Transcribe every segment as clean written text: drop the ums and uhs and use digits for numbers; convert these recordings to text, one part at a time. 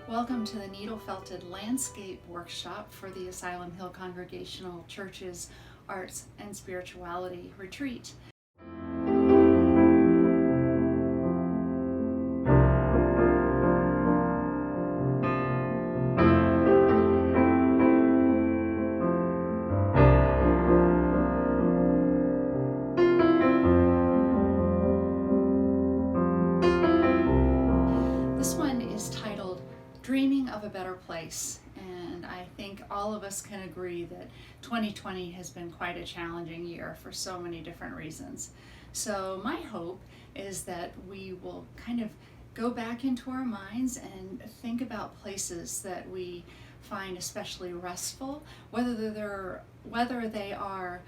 Welcome to the Needle Felted Landscape Workshop for the Asylum Hill Congregational Church's Arts and Spirituality Retreat. This one is titled Dreaming of a Better Place, and I think all of us can agree that 2020 has been quite a challenging year for so many different reasons. So my hope is that we will kind of go back into our minds and think about places that we find especially restful, whether they are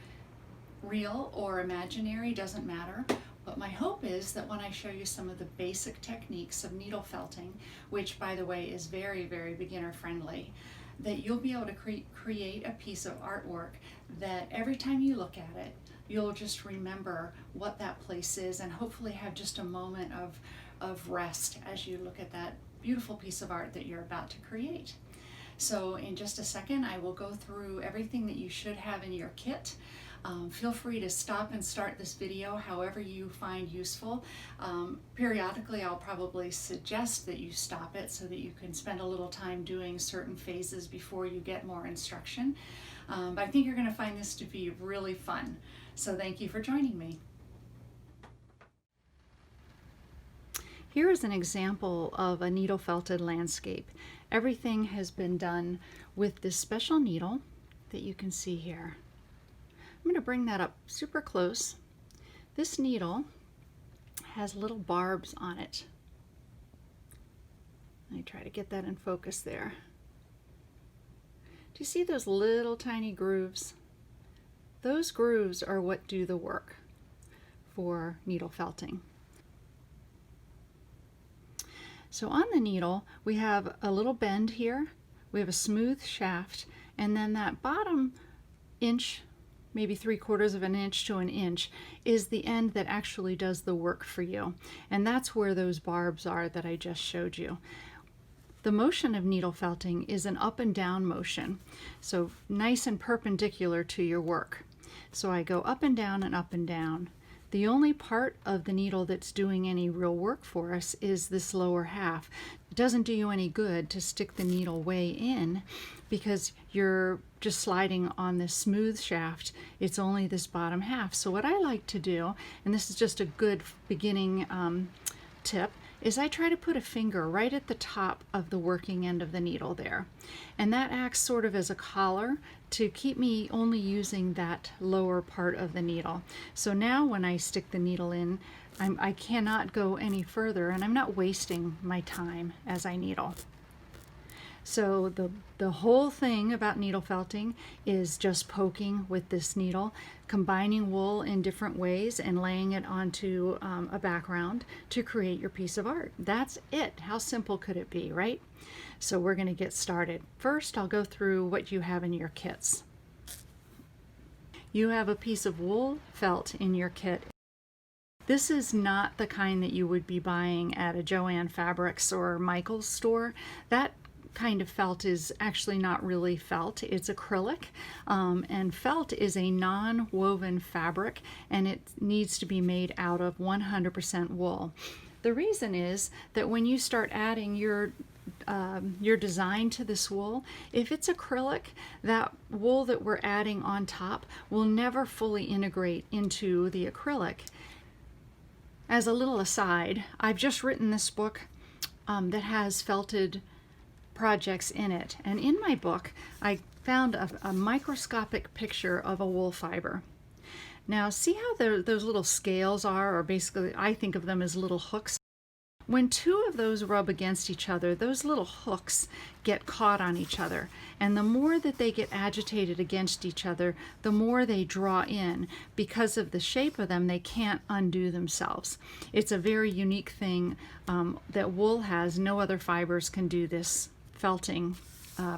real or imaginary, doesn't matter. But my hope is that when I show you some of the basic techniques of needle felting, which by the way is very, very beginner friendly, that you'll be able to create a piece of artwork that every time you look at it, you'll just remember what that place is and hopefully have just a moment of rest as you look at that beautiful piece of art that you're about to create. So in just a second, I will go through everything that you should have in your kit. Feel free to stop and start this video however you find useful. Periodically, I'll probably suggest that you stop it so that you can spend a little time doing certain phases before you get more instruction. But I think you're going to find this to be really fun. So thank you for joining me. Here is an example of a needle felted landscape. Everything has been done with this special needle that you can see here. I'm going to bring that up super close. This needle has little barbs on it. Let me try to get that in focus there. Do you see those little tiny grooves? Those grooves are what do the work for needle felting. So on the needle, we have a little bend here, we have a smooth shaft, and then that bottom inch, maybe 3/4 of an inch to an inch, is the end that actually does the work for you. And that's where those barbs are that I just showed you. The motion of needle felting is an up and down motion, so nice and perpendicular to your work. So I go up and down and up and down. The only part of the needle that's doing any real work for us is this lower half. It doesn't do you any good to stick the needle way in because you're just sliding on this smooth shaft. It's only this bottom half. So what I like to do, and this is just a good beginning tip, is I try to put a finger right at the top of the working end of the needle there. And that acts sort of as a collar to keep me only using that lower part of the needle. So now when I stick the needle in, I cannot go any further and I'm not wasting my time as I needle. So the whole thing about needle felting is just poking with this needle, combining wool in different ways and laying it onto a background to create your piece of art. That's it. How simple could it be, right? So we're going to get started. First, I'll go through what you have in your kits. You have a piece of wool felt in your kit. This is not the kind that you would be buying at a Joann Fabrics or Michael's store. That kind of felt is actually not really felt, it's acrylic, and felt is a non-woven fabric and it needs to be made out of 100% wool. The reason is that when you start adding your design to this wool, if it's acrylic, that wool that we're adding on top will never fully integrate into the acrylic. As a little aside, I've just written this book that has felted projects in it, and in my book I found a microscopic picture of a wool fiber. Now see how those little scales are, or basically I think of them as little hooks. When two of those rub against each other, those little hooks get caught on each other, and the more that they get agitated against each other, the more they draw in. Because of the shape of them, they can't undo themselves. It's a very unique thing that wool has. No other fibers can do this felting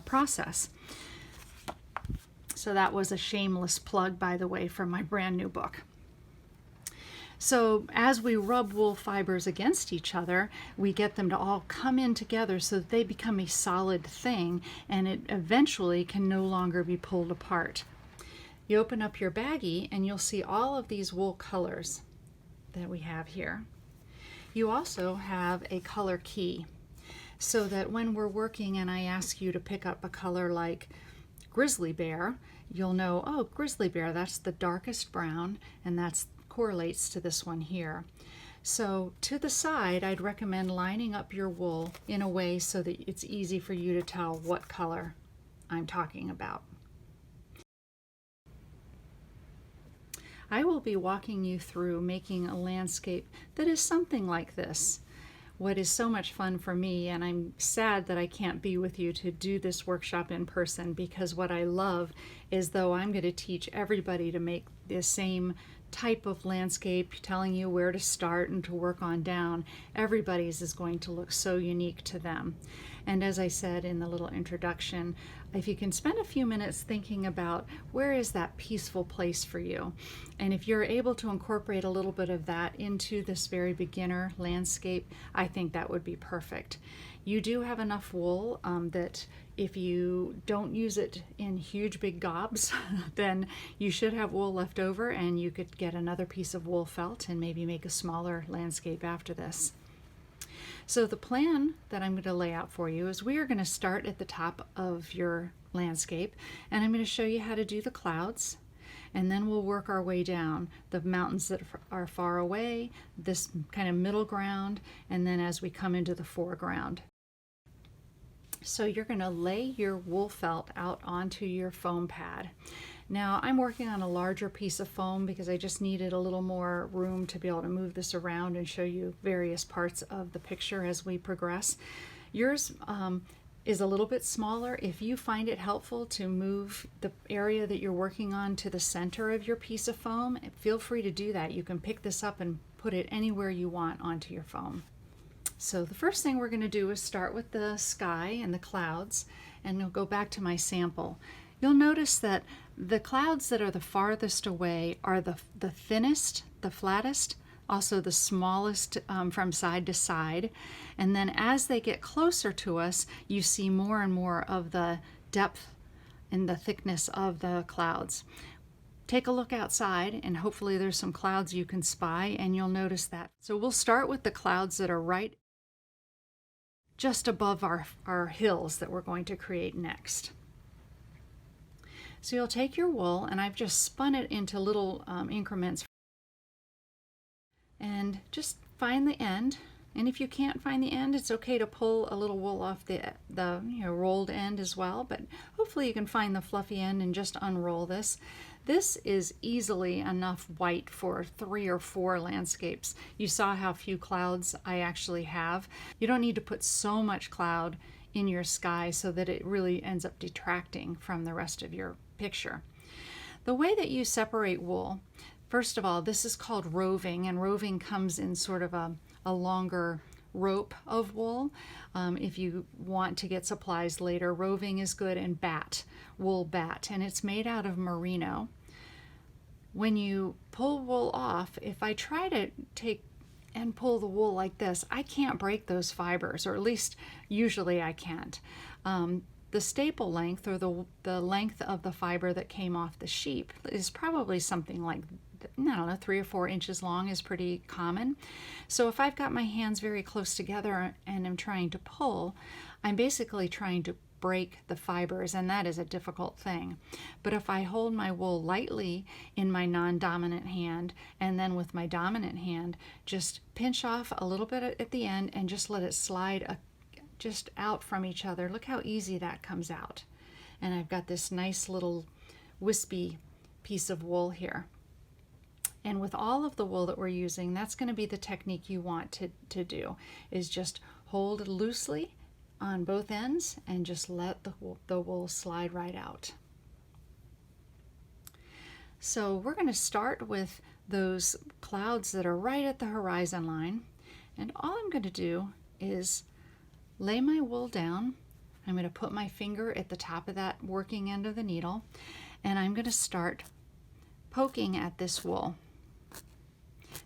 process. So that was a shameless plug, by the way, for my brand new book. So as we rub wool fibers against each other, we get them to all come in together so that they become a solid thing, and it eventually can no longer be pulled apart. You open up your baggie and you'll see all of these wool colors that we have here. You also have a color key, so that when we're working and I ask you to pick up a color like grizzly bear, you'll know, oh, grizzly bear, that's the darkest brown, and that correlates to this one here. So to the side, I'd recommend lining up your wool in a way so that it's easy for you to tell what color I'm talking about. I will be walking you through making a landscape that is something like this. What is so much fun for me, and I'm sad that I can't be with you to do this workshop in person, because what I love is, though I'm going to teach everybody to make the same type of landscape, telling you where to start and to work on down, everybody's is going to look so unique to them. And as I said in the little introduction, if you can spend a few minutes thinking about where is that peaceful place for you, and if you're able to incorporate a little bit of that into this very beginner landscape, I think that would be perfect. You do have enough wool that if you don't use it in huge big gobs, then you should have wool left over, and you could get another piece of wool felt and maybe make a smaller landscape after this. So the plan that I'm going to lay out for you is we are going to start at the top of your landscape, and I'm going to show you how to do the clouds, and then we'll work our way down the mountains that are far away, this kind of middle ground, and then as we come into the foreground. So you're going to lay your wool felt out onto your foam pad. Now I'm working on a larger piece of foam because I just needed a little more room to be able to move this around and show you various parts of the picture as we progress. Yours is a little bit smaller. If you find it helpful to move the area that you're working on to the center of your piece of foam, feel free to do that. You can pick this up and put it anywhere you want onto your foam. So the first thing we're going to do is start with the sky and the clouds, and I'll go back to my sample. You'll notice that the clouds that are the farthest away are the thinnest, the flattest, also the smallest from side to side. And then as they get closer to us, you see more and more of the depth and the thickness of the clouds. Take a look outside, and hopefully there's some clouds you can spy, and you'll notice that. So we'll start with the clouds that are right just above our hills that we're going to create next. So you'll take your wool, and I've just spun it into little increments, and just find the end. And if you can't find the end, it's okay to pull a little wool off the rolled end as well, but hopefully you can find the fluffy end and just unroll this. This is easily enough white for 3 or 4 landscapes. You saw how few clouds I actually have. You don't need to put so much cloud in your sky so that it really ends up detracting from the rest of your picture. The way that you separate wool, first of all, this is called roving, and roving comes in sort of a longer rope of wool. If you want to get supplies later, roving is good, and wool bat, and it's made out of merino. When you pull wool off, if I try to take and pull the wool like this, I can't break those fibers, or at least usually I can't. The staple length, or the length of the fiber that came off the sheep, is probably something like, I don't know, 3 or 4 inches long is pretty common. So if I've got my hands very close together and I'm trying to pull, I'm basically trying to break the fibers, and that is a difficult thing. But if I hold my wool lightly in my non-dominant hand, and then with my dominant hand just pinch off a little bit at the end and just let it slide just out from each other, look how easy that comes out. And I've got this nice little wispy piece of wool here. And with all of the wool that we're using, that's going to be the technique you want to do, is just hold it loosely on both ends and just let the wool slide right out. So we're going to start with those clouds that are right at the horizon line, and all I'm going to do is lay my wool down. I'm going to put my finger at the top of that working end of the needle, and I'm going to start poking at this wool.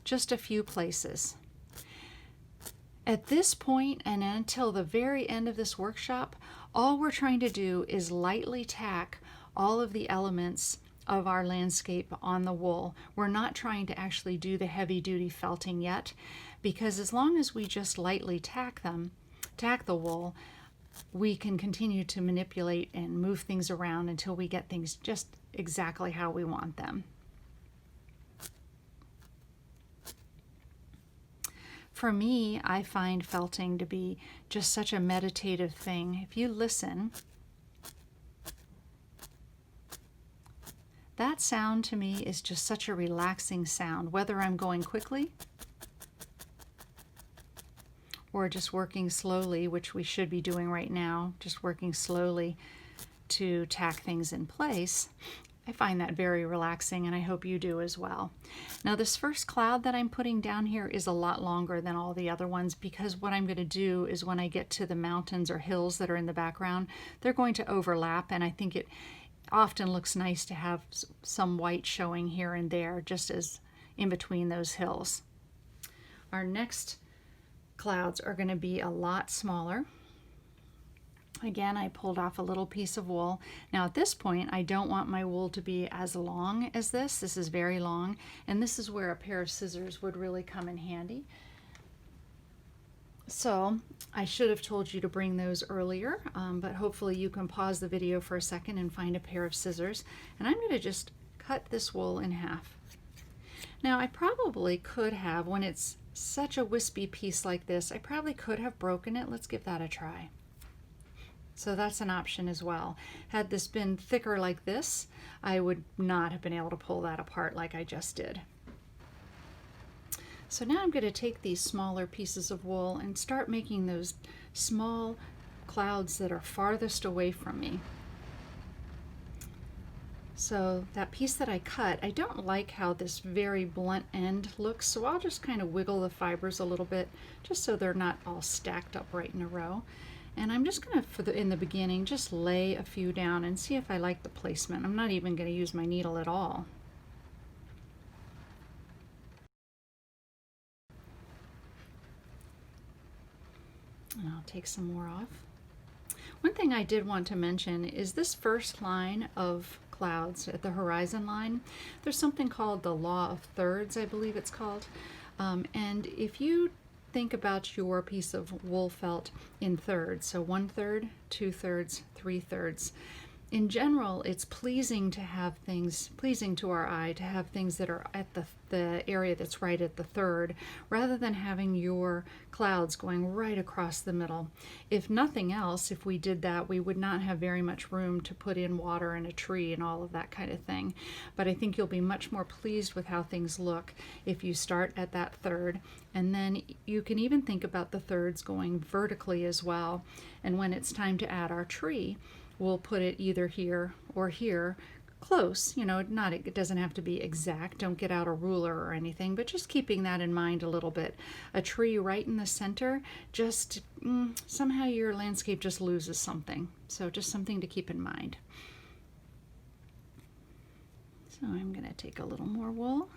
just a few places. At this point and until the very end of this workshop, all we're trying to do is lightly tack all of the elements of our landscape on the wool. We're not trying to actually do the heavy-duty felting yet, because as long as we just lightly tack the wool, we can continue to manipulate and move things around until we get things just exactly how we want them. For me, I find felting to be just such a meditative thing. If you listen, that sound to me is just such a relaxing sound, whether I'm going quickly or just working slowly, which we should be doing right now, just working slowly to tack things in place. I find that very relaxing, and I hope you do as well. Now, this first cloud that I'm putting down here is a lot longer than all the other ones, because what I'm going to do is when I get to the mountains or hills that are in the background, they're going to overlap, and I think it often looks nice to have some white showing here and there, just as in between those hills. Our next clouds are going to be a lot smaller. Again, I pulled off a little piece of wool. Now at this point, I don't want my wool to be as long as this. This is very long, and this is where a pair of scissors would really come in handy. So I should have told you to bring those earlier, but hopefully you can pause the video for a second and find a pair of scissors. And I'm going to just cut this wool in half. Now I probably could have, when it's such a wispy piece like this, I probably could have broken it. Let's give that a try. So that's an option as well. Had this been thicker like this, I would not have been able to pull that apart like I just did. So now I'm going to take these smaller pieces of wool and start making those small clouds that are farthest away from me. So that piece that I cut, I don't like how this very blunt end looks, so I'll just kind of wiggle the fibers a little bit just so they're not all stacked up right in a row. And I'm just going to, in the beginning, just lay a few down and see if I like the placement. I'm not even going to use my needle at all. And I'll take some more off. One thing I did want to mention is this first line of clouds at the horizon line. There's something called the law of thirds, I believe it's called. And if you think about your piece of wool felt in thirds, so 1/3, 2/3, 3/3. In general, it's pleasing to have things, pleasing to our eye, to have things that are at the area that's right at the third, rather than having your clouds going right across the middle. If nothing else, if we did that, we would not have very much room to put in water and a tree and all of that kind of thing. But I think you'll be much more pleased with how things look if you start at that third, and then you can even think about the thirds going vertically as well. And when it's time to add our tree, we'll put it either here or here, close, you know, it doesn't have to be exact. Don't get out a ruler or anything, but just keeping that in mind a little bit. A tree right in the center, just somehow your landscape just loses something. So just something to keep in mind. So I'm going to take a little more wool.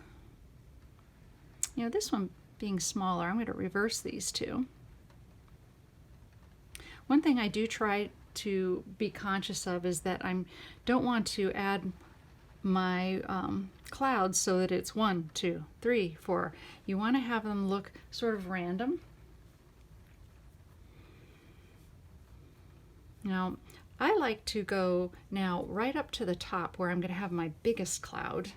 You know, this one being smaller, I'm going to reverse these two. One thing I do try to be conscious of is that I don't want to add my clouds so that it's 1, 2, 3, 4. You want to have them look sort of random. Now, I like to go now right up to the top where I'm going to have my biggest cloud.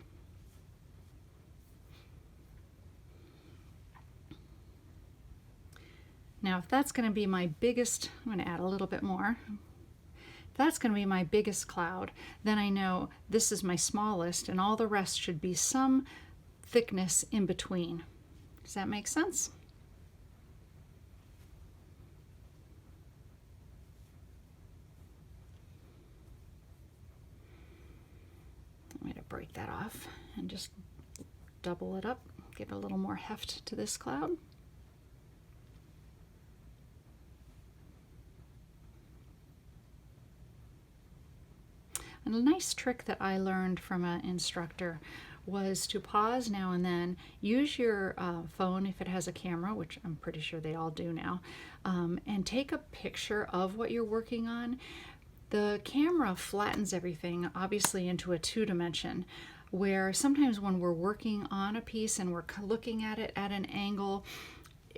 Now, if that's going to be my biggest, I'm going to add a little bit more. If that's going to be my biggest cloud, then I know this is my smallest, and all the rest should be some thickness in between. Does that make sense? I'm going to break that off and just double it up, give a little more heft to this cloud. And a nice trick that I learned from an instructor was to pause now and then, use your phone if it has a camera, which I'm pretty sure they all do now, and take a picture of what you're working on. The camera flattens everything obviously into a 2-dimension, where sometimes when we're working on a piece and we're looking at it at an angle,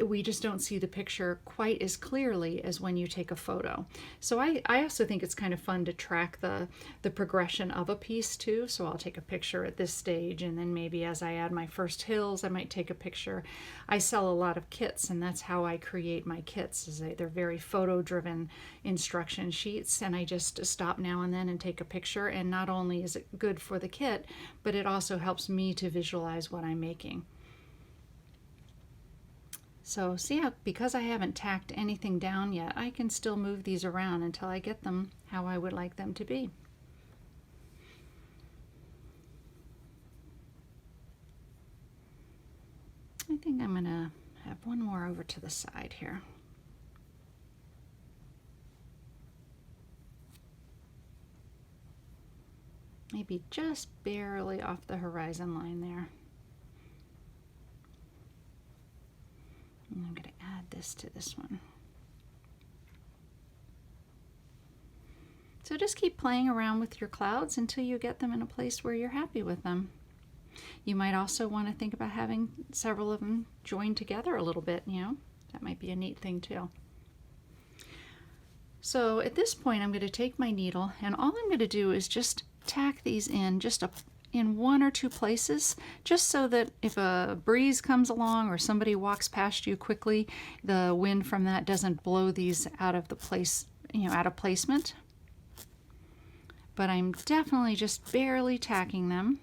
we just don't see the picture quite as clearly as when you take a photo. So I also think it's kind of fun to track the progression of a piece too. So I'll take a picture at this stage, and then maybe as I add my first hills, I might take a picture. I sell a lot of kits, and that's how I create my kits. They're very photo-driven instruction sheets, and I just stop now and then and take a picture. And not only is it good for the kit, but it also helps me to visualize what I'm making. So see how, because I haven't tacked anything down yet, I can still move these around until I get them how I would like them to be. I think I'm gonna have one more over to the side here. Maybe just barely off the horizon line there. And I'm going to add this to this one. So just keep playing around with your clouds until you get them in a place where you're happy with them. You might also want to think about having several of them joined together a little bit, you know. That might be a neat thing too. So at this point I'm going to take my needle, and all I'm going to do is just tack these in just in 1 or 2 places, just so that if a breeze comes along or somebody walks past you quickly, the wind from that doesn't blow these out of the place, you know, out of placement. But I'm definitely just barely tacking them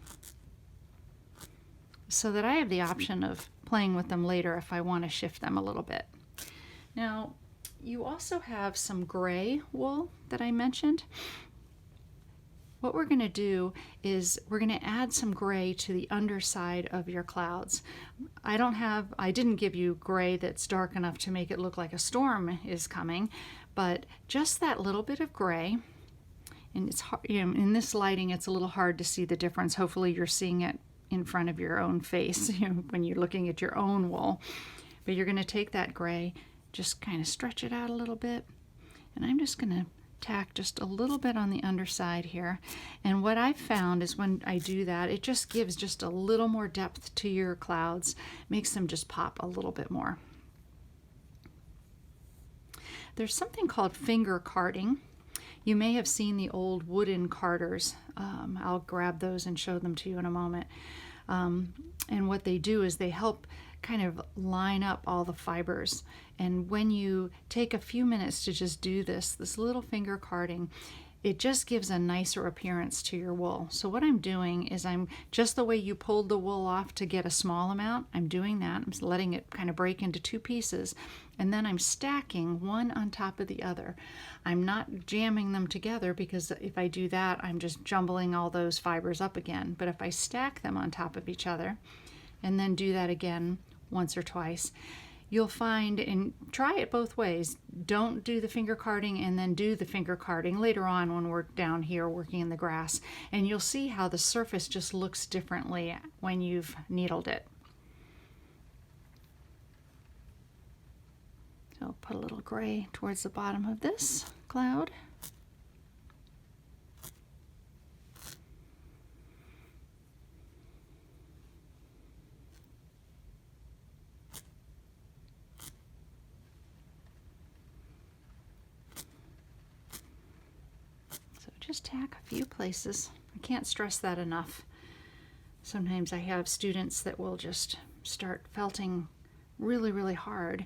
so that I have the option of playing with them later if I want to shift them a little bit. Now, you also have some gray wool that I mentioned. What we're going to do is we're going to add some gray to the underside of your clouds. I didn't give you gray that's dark enough to make it look like a storm is coming, but just that little bit of gray. And it's hard, you know, in this lighting it's a little hard to see the difference. Hopefully you're seeing it in front of your own face, you know, when you're looking at your own wool. But you're going to take that gray, just kind of stretch it out a little bit, and I'm just going to tack just a little bit on the underside here. And what I've found is when I do that, it just gives just a little more depth to your clouds, makes them just pop a little bit more. There's something called finger carding. You may have seen the old wooden carders. I'll grab those and show them to you in a moment. And what they do is they help kind of line up all the fibers. And when you take a few minutes to just do this little finger carding, it just gives a nicer appearance to your wool. So what I'm doing is I'm just the way you pulled the wool off to get a small amount, I'm doing that. I'm letting it kind of break into 2 pieces, and then I'm stacking one on top of the other. I'm not jamming them together, because if I do that, I'm just jumbling all those fibers up again. But if I stack them on top of each other and then do that again once or twice, you'll find, and try it both ways. Don't do the finger carding and then do the finger carding later on when we're down here working in the grass, and you'll see how the surface just looks differently when you've needled it. So I'll put a little gray towards the bottom of this cloud. Just tack a few places. I can't stress that enough. Sometimes I have students that will just start felting really, really hard,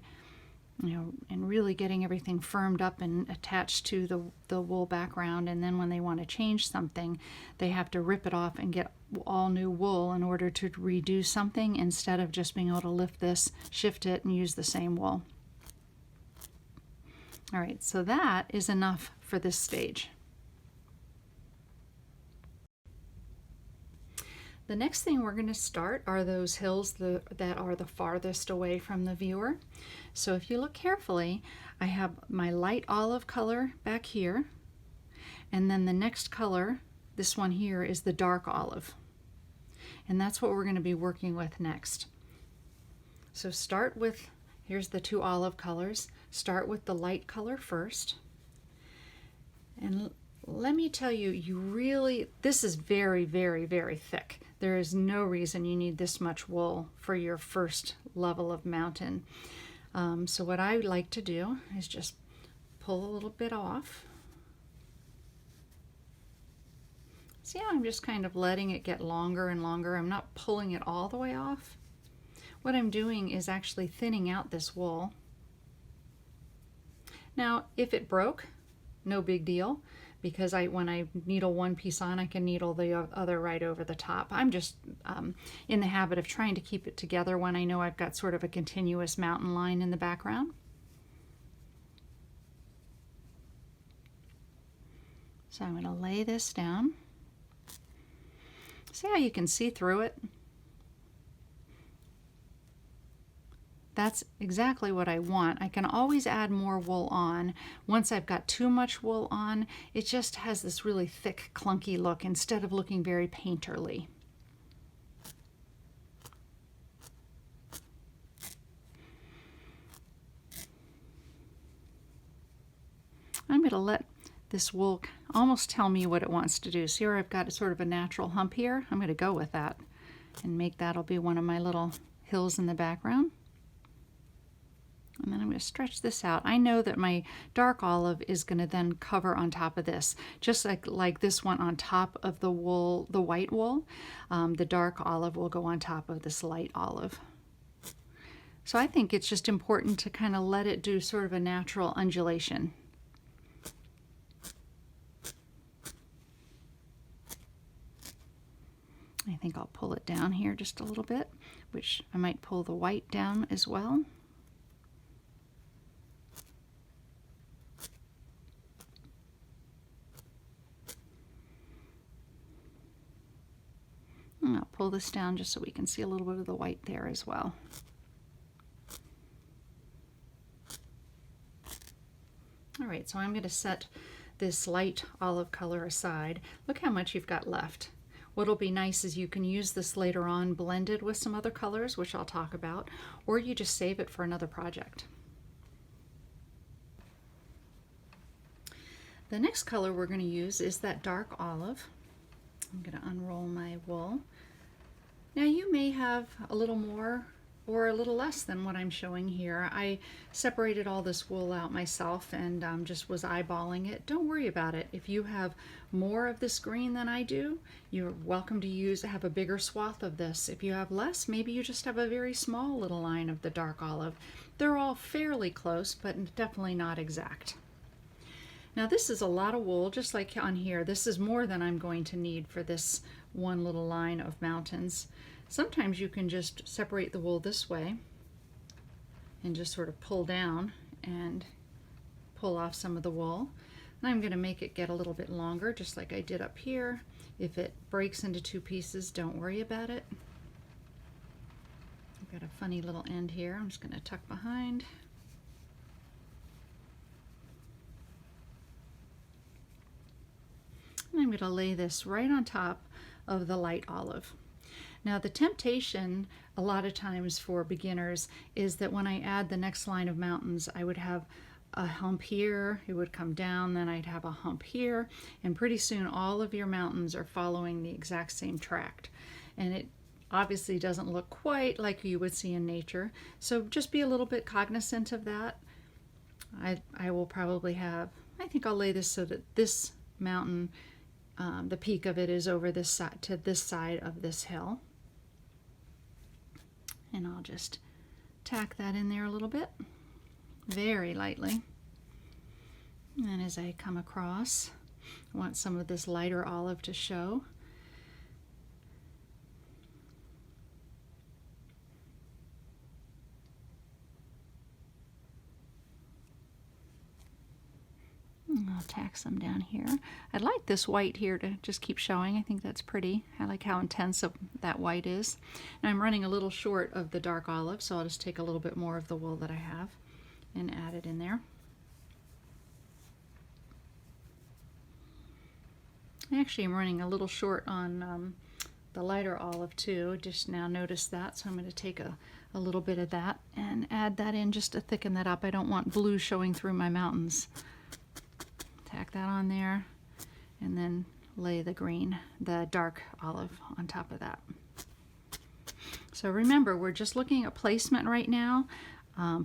you know, and really getting everything firmed up and attached to the wool background. And then when they want to change something, they have to rip it off and get all new wool in order to redo something, instead of just being able to lift this, shift it, and use the same wool. All right, so that is enough for this stage. The next thing we're going to start are those hills that are the farthest away from the viewer. So if you look carefully, I have my light olive color back here, and then the next color, this one here, is the dark olive. and that's what we're going to be working with next. So start with, here's the two olive colors. Start with the light color first. And let me tell you, this is very, very, very thick. There is no reason you need this much wool for your first level of mountain. So what I like to do is just pull a little bit off. See how I'm just kind of letting it get longer and longer. I'm not pulling it all the way off. What I'm doing is actually thinning out this wool. Now, if it broke, no big deal, because when I needle one piece on, I can needle the other right over the top. I'm just in the habit of trying to keep it together when I know I've got sort of a continuous mountain line in the background. So I'm going to lay this down. See how you can see through it? That's exactly what I want. I can always add more wool on. Once I've got too much wool on, it just has this really thick, clunky look instead of looking very painterly. I'm going to let this wool almost tell me what it wants to do. See where I've got sort of a natural hump here? I'm going to go with that and make that'll be one of my little hills in the background. And then I'm going to stretch this out. I know that my dark olive is going to then cover on top of this, just like this one on top of the wool, the white wool. The dark olive will go on top of this light olive. So I think it's just important to kind of let it do sort of a natural undulation. I think I'll pull it down here just a little bit, which I might pull the white down as well. And I'll pull this down just so we can see a little bit of the white there as well. All right, so I'm going to set this light olive color aside. Look how much you've got left. What'll be nice is you can use this later on blended with some other colors, which I'll talk about, or you just save it for another project. The next color we're going to use is that dark olive. I'm going to unroll my wool. Now you may have a little more or a little less than what I'm showing here. I separated all this wool out myself and just was eyeballing it. Don't worry about it. If you have more of this green than I do, you're welcome to have a bigger swath of this. If you have less, maybe you just have a very small little line of the dark olive. They're all fairly close, but definitely not exact. Now this is a lot of wool, just like on here. This is more than I'm going to need for this one little line of mountains. Sometimes you can just separate the wool this way and just sort of pull down and pull off some of the wool. And I'm going to make it get a little bit longer, just like I did up here. If it breaks into two pieces, don't worry about it. I've got a funny little end here. I'm just going to tuck behind. And I'm going to lay this right on top of the light olive. Now the temptation a lot of times for beginners is that when I add the next line of mountains, I would have a hump here, it would come down, then I'd have a hump here, and pretty soon all of your mountains are following the exact same tract. And it obviously doesn't look quite like you would see in nature, so just be a little bit cognizant of that. I will probably have, I think I'll lay this so that this mountain, the peak of it is over this side to this side of this hill. And I'll just tack that in there a little bit, very lightly. And then as I come across, I want some of this lighter olive to show. I'll tack some down here. I'd like this white here to just keep showing. I think that's pretty. I like how intense that white is. Now I'm running a little short of the dark olive, so I'll just take a little bit more of the wool that I have and add it in there. Actually, I'm running a little short on the lighter olive too. Just now noticed that, so I'm going to take a little bit of that and add that in just to thicken that up. I don't want blue showing through my mountains. Tack that on there, and then lay the green, the dark olive on top of that. So remember, we're just looking at placement right now.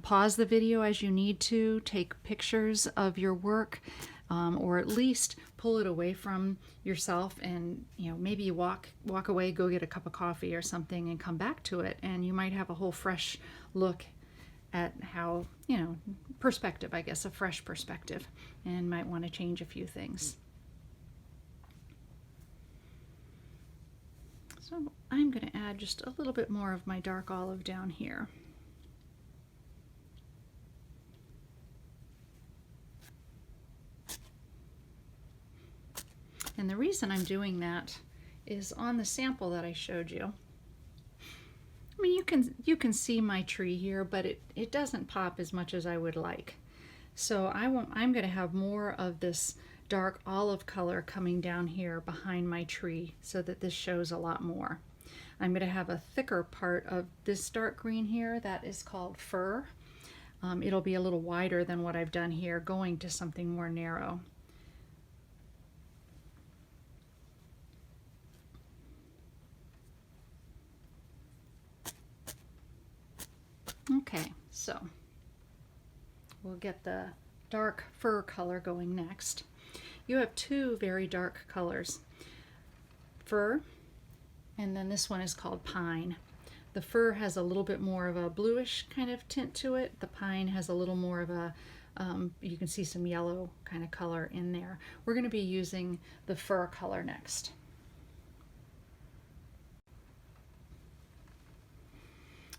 Pause the video as you need to, take pictures of your work, or at least pull it away from yourself, and maybe you walk away, go get a cup of coffee or something, and come back to it, and you might have a whole fresh look at how, perspective, I guess, a fresh perspective, and might want to change a few things. So I'm going to add just a little bit more of my dark olive down here. And the reason I'm doing that is on the sample that I showed you. I mean, you can see my tree here, but it doesn't pop as much as I would like. So I'm going to have more of this dark olive color coming down here behind my tree so that this shows a lot more. I'm going to have a thicker part of this dark green here that is called fir. It'll be a little wider than what I've done here, going to something more narrow. Okay, so we'll get the dark fir color going next. You have two very dark colors, fir, and then this one is called pine. The fir has a little bit more of a bluish kind of tint to it. The pine has a little more of a, you can see some yellow kind of color in there. We're going to be using the fir color next.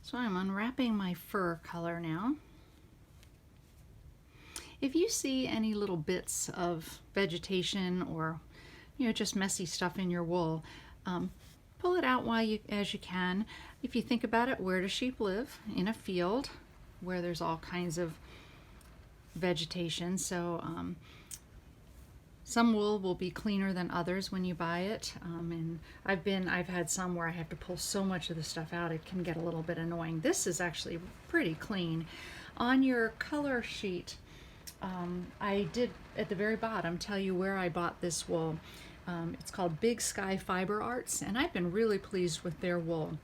So I'm unwrapping my fir color now. If you see any little bits of vegetation or just messy stuff in your wool, pull it out as you can. If you think about it, where do sheep live? In a field where there's all kinds of vegetation. So some wool will be cleaner than others when you buy it, and I've had some where I have to pull so much of the stuff out it can get a little bit annoying. This is actually pretty clean. On your color sheet, I did at the very bottom tell you where I bought this wool. It's called Big Sky Fiber Arts, and I've been really pleased with their wool.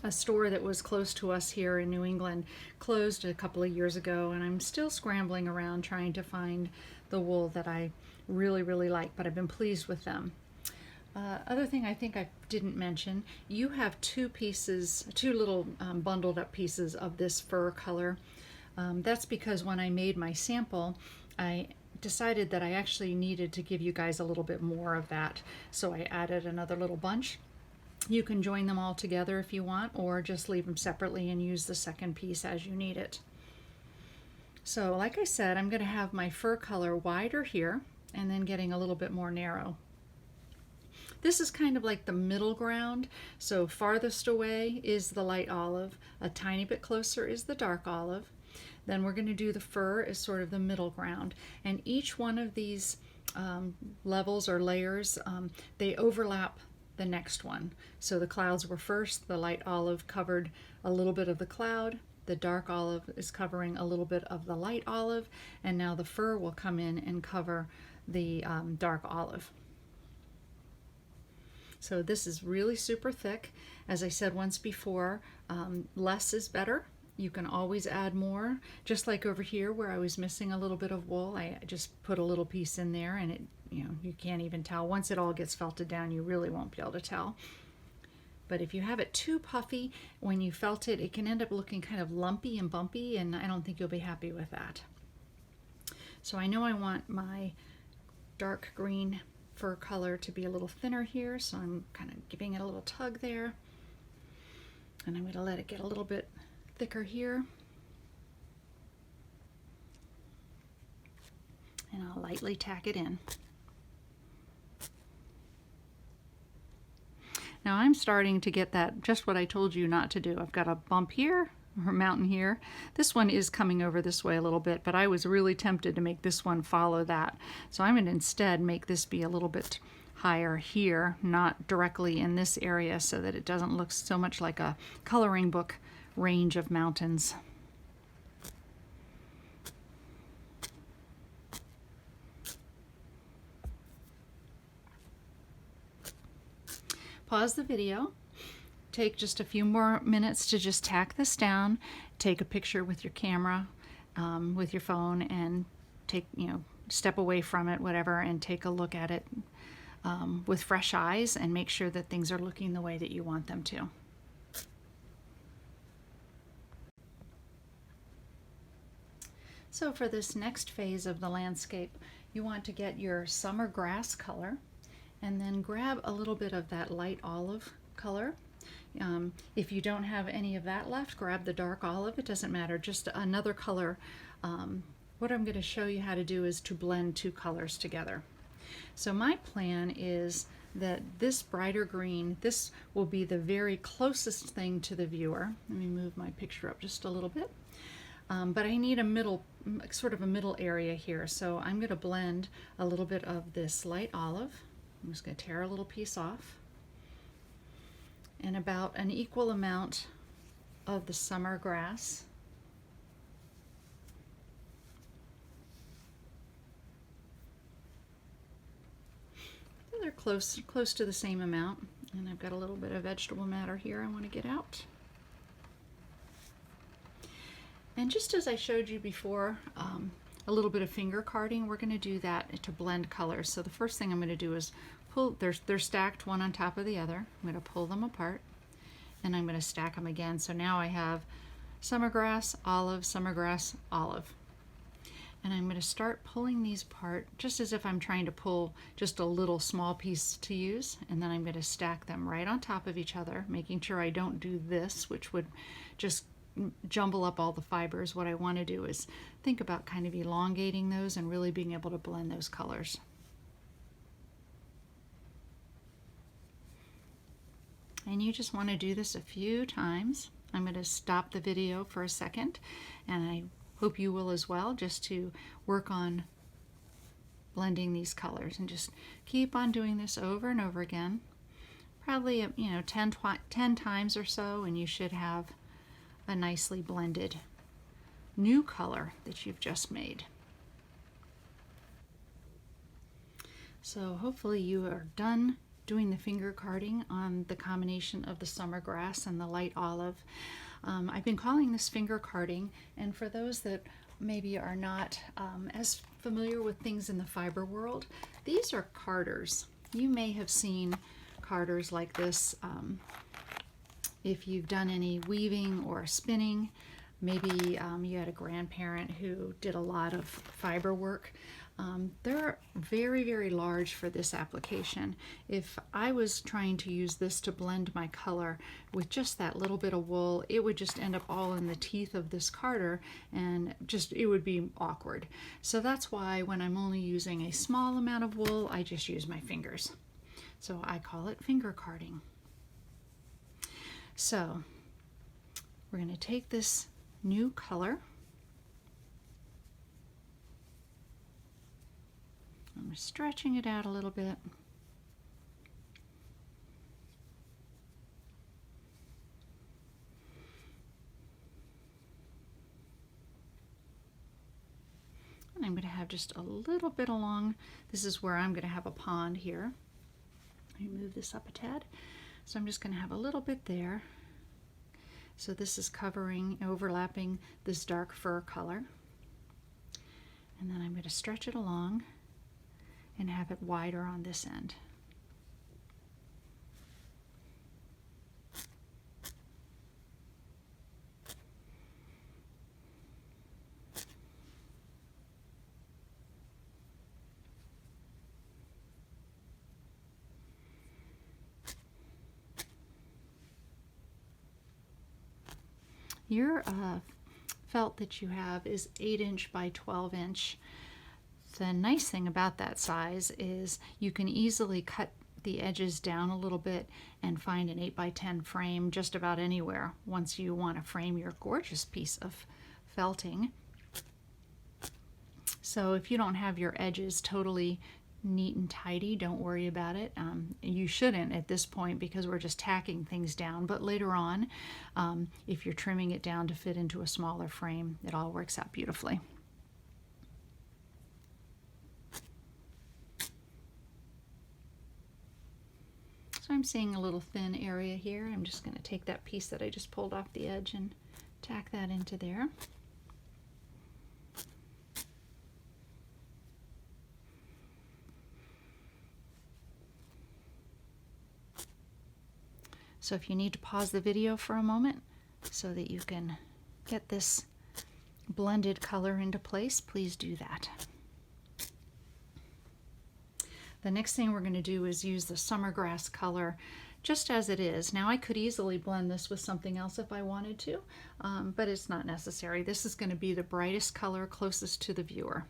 A store that was close to us here in New England closed a couple of years ago, and I'm still scrambling around trying to find the wool that I really like, but I've been pleased with them. Other thing I think I didn't mention, you have two little bundled up pieces of this fir color. That's because when I made my sample, I decided that I actually needed to give you guys a little bit more of that, so I added another little bunch. You can join them all together if you want, or just leave them separately and use the second piece as you need it. So like I said, I'm going to have my fir color wider here and then getting a little bit more narrow. This is kind of like the middle ground. So farthest away is the light olive, a tiny bit closer is the dark olive. Then we're going to do the fir as sort of the middle ground. And each one of these levels or layers, they overlap the next one. So the clouds were first, the light olive covered a little bit of the cloud, the dark olive is covering a little bit of the light olive, and now the fir will come in and cover the dark olive. So this is really super thick. As I said once before, less is better. You can always add more. Just like over here where I was missing a little bit of wool, I just put a little piece in there, and it, you can't even tell. Once it all gets felted down, you really won't be able to tell. But if you have it too puffy, when you felt it, it can end up looking kind of lumpy and bumpy, and I don't think you'll be happy with that. So I know I want my dark green fir color to be a little thinner here, so I'm kind of giving it a little tug there. And I'm going to let it get a little bit thicker here. And I'll lightly tack it in. Now I'm starting to get that, just what I told you not to do. I've got a bump here, or a mountain here. This one is coming over this way a little bit, but I was really tempted to make this one follow that. So I'm going to instead make this be a little bit higher here, not directly in this area, so that it doesn't look so much like a coloring book range of mountains. Pause the video, take just a few more minutes to just tack this down, take a picture with your camera, with your phone, and take, step away from it, whatever, and take a look at it with fresh eyes and make sure that things are looking the way that you want them to. So for this next phase of the landscape, you want to get your summer grass color and then grab a little bit of that light olive color. If you don't have any of that left, grab the dark olive. It doesn't matter, just another color. What I'm going to show you how to do is to blend two colors together. So my plan is that this brighter green, this will be the very closest thing to the viewer. Let me move my picture up just a little bit. But I need a middle, sort of a middle area here. So I'm going to blend a little bit of this light olive. I'm just going to tear a little piece off. And about an equal amount of the summer grass. They're close to the same amount. And I've got a little bit of vegetable matter here I want to get out. And just as I showed you before, a little bit of finger carding, we're going to do that to blend colors. So the first thing I'm going to do is pull, they're stacked one on top of the other. I'm going to pull them apart and I'm going to stack them again. So now I have summer grass, olive, summer grass, olive. And I'm going to start pulling these apart just as if I'm trying to pull just a little small piece to use. And then I'm going to stack them right on top of each other, making sure I don't do this, which would just jumble up all the fibers. What I want to do is think about kind of elongating those and really being able to blend those colors. And you just want to do this a few times. I'm going to stop the video for a second, and I hope you will as well, just to work on blending these colors and just keep on doing this over and over again. Probably 10 times or so, and you should have a nicely blended new color that you've just made. So hopefully you are done doing the finger carding on the combination of the summer grass and the light olive. I've been calling this finger carding, and for those that maybe are not as familiar with things in the fiber world, these are carders. You may have seen carders like this if you've done any weaving or spinning. Maybe you had a grandparent who did a lot of fiber work. They're very, very large for this application. If I was trying to use this to blend my color with just that little bit of wool, it would just end up all in the teeth of this carder, and it would be awkward. So that's why when I'm only using a small amount of wool, I just use my fingers. So I call it finger carding. So we're going to take this new color. I'm stretching it out a little bit. And I'm going to have just a little bit along. This is where I'm going to have a pond here. Let me move this up a tad. So I'm just going to have a little bit there. So this is covering, overlapping this dark fur color. And then I'm going to stretch it along and have it wider on this end. Your felt that you have is 8" by 12". The nice thing about that size is you can easily cut the edges down a little bit and find an 8 by 10 frame just about anywhere once you want to frame your gorgeous piece of felting. So if you don't have your edges totally neat and tidy. Don't worry about it. You shouldn't at this point because we're just tacking things down, but later on, if you're trimming it down to fit into a smaller frame, it all works out beautifully. So I'm seeing a little thin area here. I'm just going to take that piece that I just pulled off the edge and tack that into there. So if you need to pause the video for a moment so that you can get this blended color into place, please do that. The next thing we're going to do is use the summer grass color just as it is. Now I could easily blend this with something else if I wanted to, but it's not necessary. This is going to be the brightest color closest to the viewer.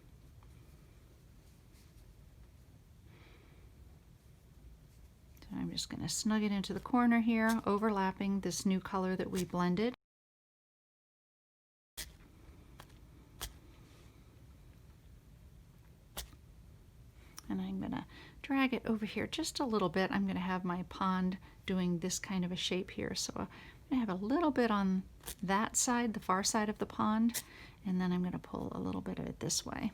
So I'm just going to snug it into the corner here, overlapping this new color that we blended. And I'm going to drag it over here just a little bit. I'm going to have my pond doing this kind of a shape here. So I'm going to have a little bit on that side, the far side of the pond, and then I'm going to pull a little bit of it this way.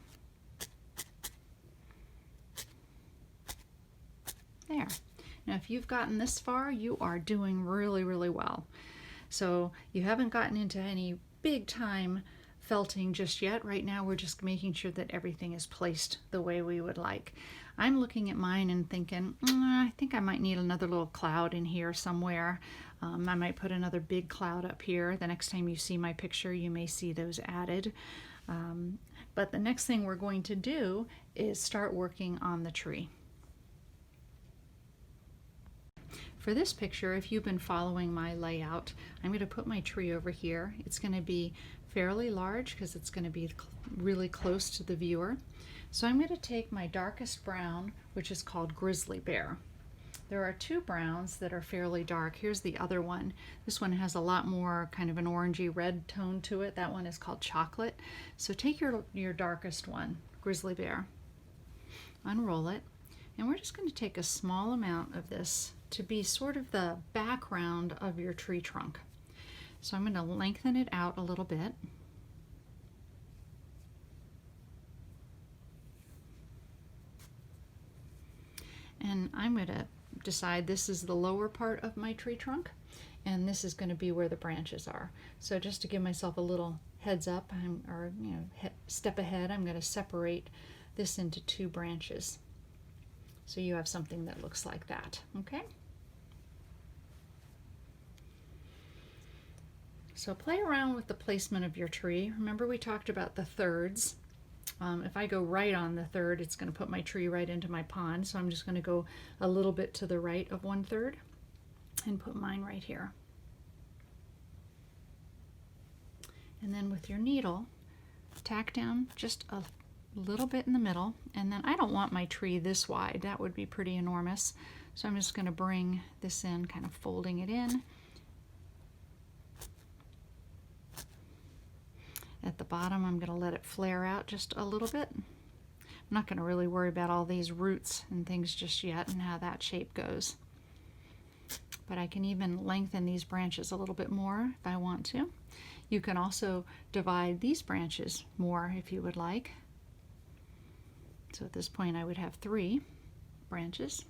There. Now if you've gotten this far, you are doing really, really well. So you haven't gotten into any big time felting just yet. Right now we're just making sure that everything is placed the way we would like. I'm looking at mine and thinking, I think I might need another little cloud in here somewhere. I might put another big cloud up here. The next time you see my picture, you may see those added. But the next thing we're going to do is start working on the tree. For this picture, if you've been following my layout, I'm going to put my tree over here. It's going to be fairly large because it's going to be really close to the viewer. So I'm going to take my darkest brown, which is called Grizzly Bear. There are two browns that are fairly dark. Here's the other one. This one has a lot more kind of an orangey red tone to it. That one is called Chocolate. So take your darkest one, Grizzly Bear, unroll it, and we're just going to take a small amount of this to be sort of the background of your tree trunk. So I'm going to lengthen it out a little bit. And I'm going to decide this is the lower part of my tree trunk, and this is going to be where the branches are. So just to give myself a little heads up, or step ahead, I'm going to separate this into two branches. So you have something that looks like that, okay? So play around with the placement of your tree. Remember we talked about the thirds. If I go right on the third, it's going to put my tree right into my pond. So I'm just going to go a little bit to the right of 1/3 and put mine right here. And then with your needle, tack down just a little bit in the middle. And then I don't want my tree this wide. That would be pretty enormous. So I'm just going to bring this in, kind of folding it in. At the bottom, I'm going to let it flare out just a little bit. I'm not going to really worry about all these roots and things just yet and how that shape goes. But I can even lengthen these branches a little bit more if I want to. You can also divide these branches more if you would like. So at this point, I would have 3 branches.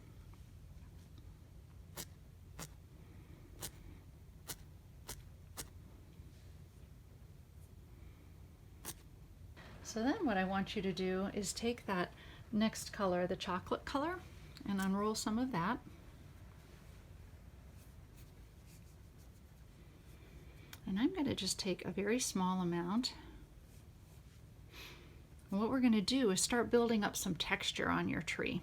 So then what I want you to do is take that next color, the chocolate color, and unroll some of that. And I'm going to just take a very small amount. And what we're going to do is start building up some texture on your tree.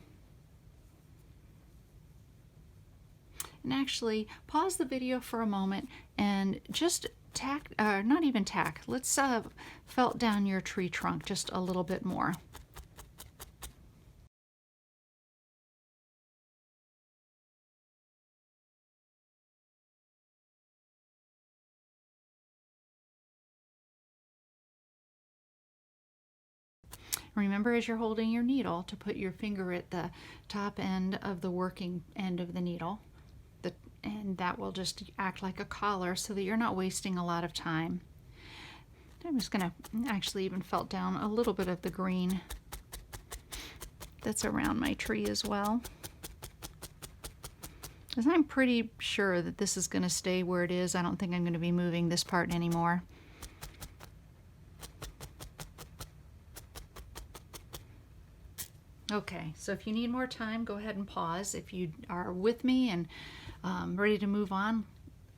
And actually, pause the video for a moment and just tack, not even tack, let's felt down your tree trunk just a little bit more. Remember, as you're holding your needle, to put your finger at the top end of the working end of the needle, and that will just act like a collar so that you're not wasting a lot of time. I'm just going to actually even felt down a little bit of the green that's around my tree as well, because I'm pretty sure that this is going to stay where it is. I don't think I'm going to be moving this part anymore. Okay, so if you need more time, go ahead and pause. If you are with me and ready to move on,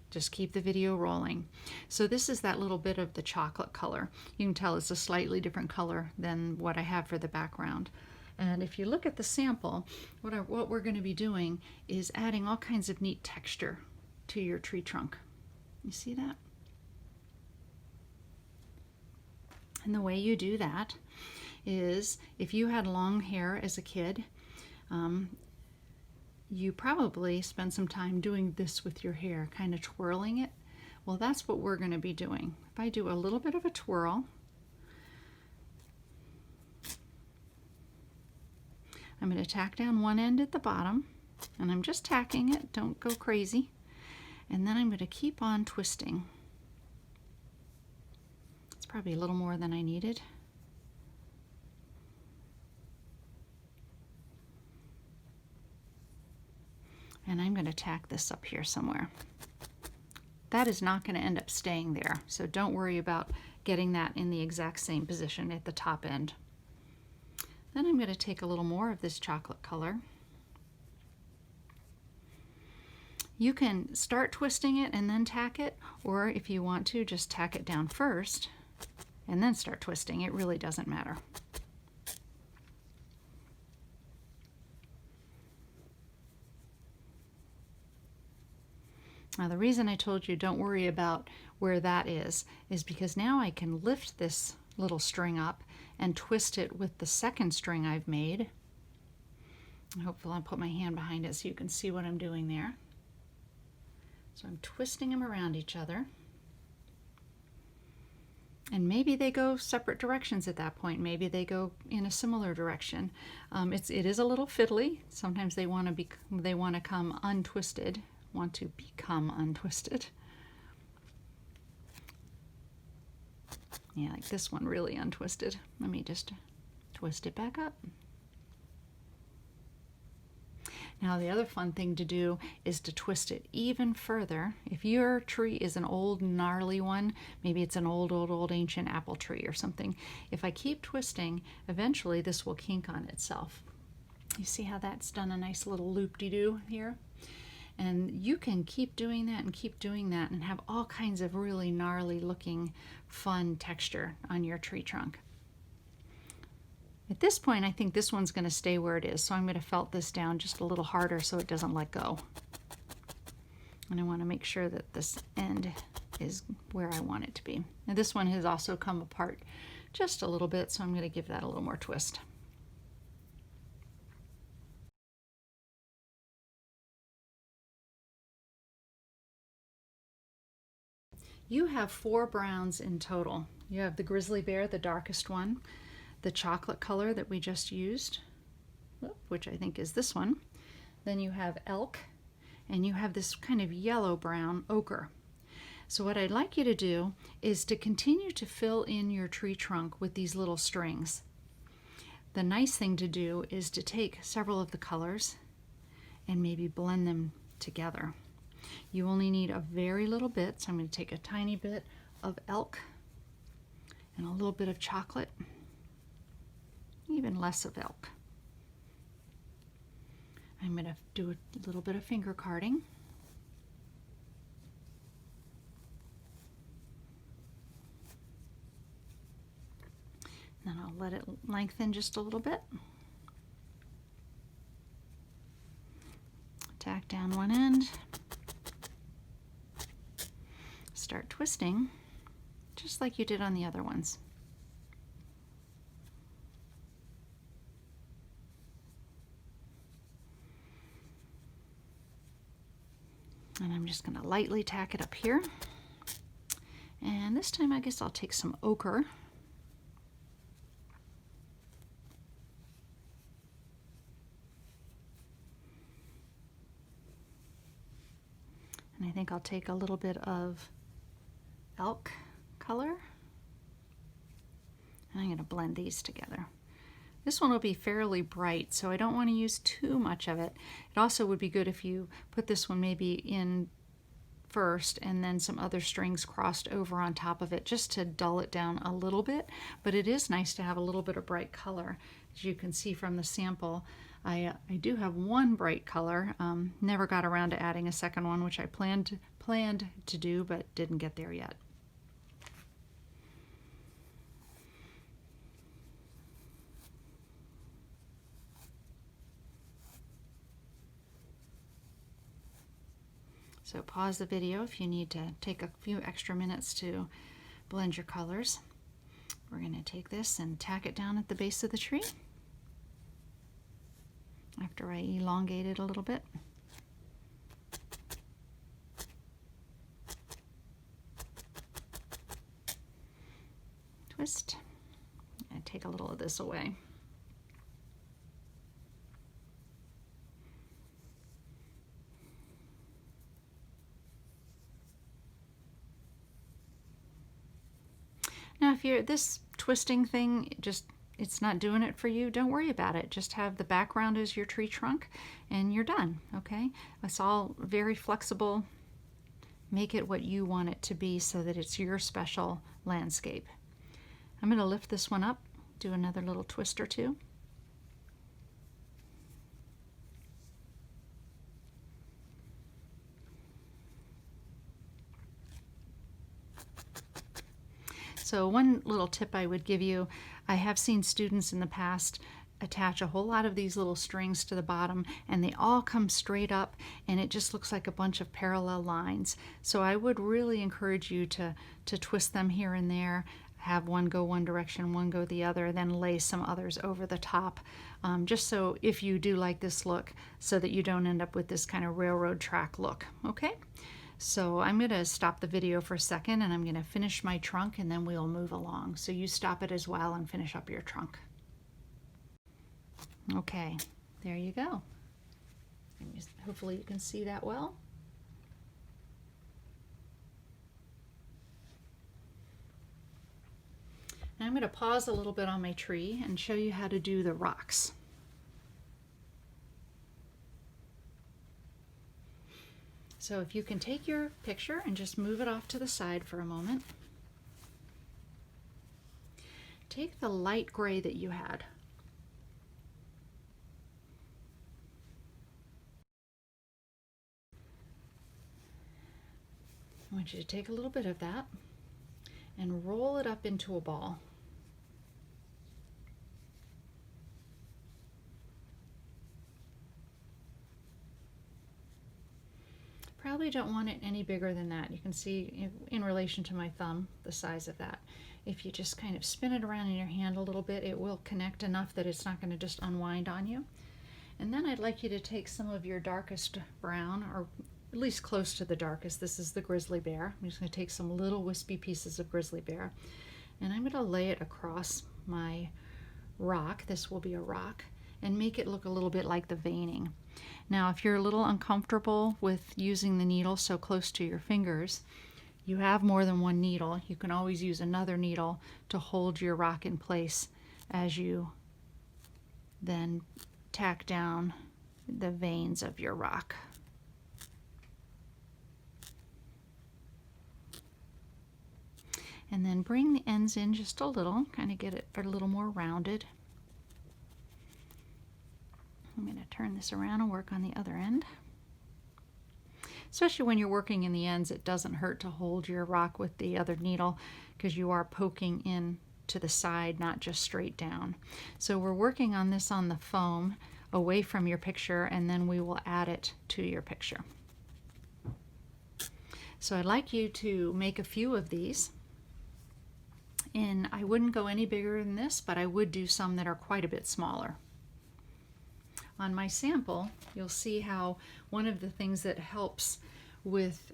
just keep the video rolling. So this is that little bit of the chocolate color. You can tell it's a slightly different color than what I have for the background. And if you look at the sample, what we're going to be doing is adding all kinds of neat texture to your tree trunk. You see that? And the way you do that is, if you had long hair as a kid, you probably spent some time doing this with your hair, kind of twirling it. Well, that's what we're going to be doing. If I do a little bit of a twirl, I'm going to tack down one end at the bottom, and I'm just tacking it, don't go crazy. And then I'm going to keep on twisting. It's probably a little more than I needed. And I'm going to tack this up here somewhere. That is not going to end up staying there, so don't worry about getting that in the exact same position at the top end. Then I'm going to take a little more of this chocolate color. You can start twisting it and then tack it, or if you want to, just tack it down first and then start twisting. It really doesn't matter. Now, the reason I told you don't worry about where that is because now I can lift this little string up and twist it with the second string I've made. Hopefully I'll put my hand behind it so you can see what I'm doing there. So I'm twisting them around each other. And maybe they go separate directions at that point. Maybe they go in a similar direction. It is a little fiddly. Sometimes they want to come untwisted. Want to become untwisted. Yeah, like this one really untwisted. Let me just twist it back up. Now the other fun thing to do is to twist it even further. If your tree is an old gnarly one, maybe it's an old ancient apple tree or something, if I keep twisting, eventually this will kink on itself. You see how that's done a nice little loop-de-doo here? And you can keep doing that and keep doing that and have all kinds of really gnarly looking fun texture on your tree trunk. At this point, I think this one's going to stay where it is, so I'm going to felt this down just a little harder so it doesn't let go. And I want to make sure that this end is where I want it to be. Now this one has also come apart just a little bit, so I'm going to give that a little more twist. You have 4 browns in total. You have the grizzly bear, the darkest one, the chocolate color that we just used, which I think is this one. Then you have elk, and you have this kind of yellow-brown ochre. So what I'd like you to do is to continue to fill in your tree trunk with these little strings. The nice thing to do is to take several of the colors and maybe blend them together. You only need a very little bit, so I'm going to take a tiny bit of elk and a little bit of chocolate, even less of elk. I'm going to do a little bit of finger carding. Then I'll let it lengthen just a little bit. Tack down one end. Start twisting, just like you did on the other ones. And I'm just going to lightly tack it up here. And this time I guess I'll take some ochre. And I think I'll take a little bit of elk color. And I'm going to blend these together. This one will be fairly bright, so I don't want to use too much of it. It also would be good if you put this one maybe in first and then some other strings crossed over on top of it just to dull it down a little bit. But it is nice to have a little bit of bright color. As you can see from the sample, I do have one bright color. Never got around to adding a second one, which I planned to do, but didn't get there yet. So pause the video if you need to take a few extra minutes to blend your colors. We're going to take this and tack it down at the base of the tree after I elongate it a little bit. Twist and take a little of this away. Now, if this twisting thing, it's not doing it for you, don't worry about it. Just have the background as your tree trunk and you're done, okay? It's all very flexible. Make it what you want it to be so that it's your special landscape. I'm going to lift this one up, do another little twist or two. So one little tip I would give you, I have seen students in the past attach a whole lot of these little strings to the bottom and they all come straight up and it just looks like a bunch of parallel lines. So I would really encourage you to twist them here and there, have one go one direction, one go the other, then lay some others over the top, just so if you do like this look, so that you don't end up with this kind of railroad track look, okay? So I'm going to stop the video for a second and I'm going to finish my trunk and then we'll move along. So you stop it as well and finish up your trunk. Okay, there you go. Hopefully you can see that well. Now I'm going to pause a little bit on my tree and show you how to do the rocks. So if you can take your picture and just move it off to the side for a moment. Take the light gray that you had. I want you to take a little bit of that and roll it up into a ball. Probably don't want it any bigger than that. You can see in relation to my thumb the size of that. If you just kind of spin it around in your hand a little bit, it will connect enough that it's not going to just unwind on you. And then I'd like you to take some of your darkest brown, or at least close to the darkest. This is the grizzly bear. I'm just going to take some little wispy pieces of grizzly bear and I'm going to lay it across my rock. This will be a rock, and make it look a little bit like the veining. Now, if you're a little uncomfortable with using the needle so close to your fingers, you have more than one needle. You can always use another needle to hold your rock in place as you then tack down the veins of your rock. And then bring the ends in just a little, kind of get it a little more rounded. I'm going to turn this around and work on the other end. Especially when you're working in the ends, it doesn't hurt to hold your rock with the other needle because you are poking in to the side, not just straight down. So we're working on this on the foam away from your picture, and then we will add it to your picture. So I'd like you to make a few of these. And I wouldn't go any bigger than this, but I would do some that are quite a bit smaller. On my sample, you'll see how one of the things that helps with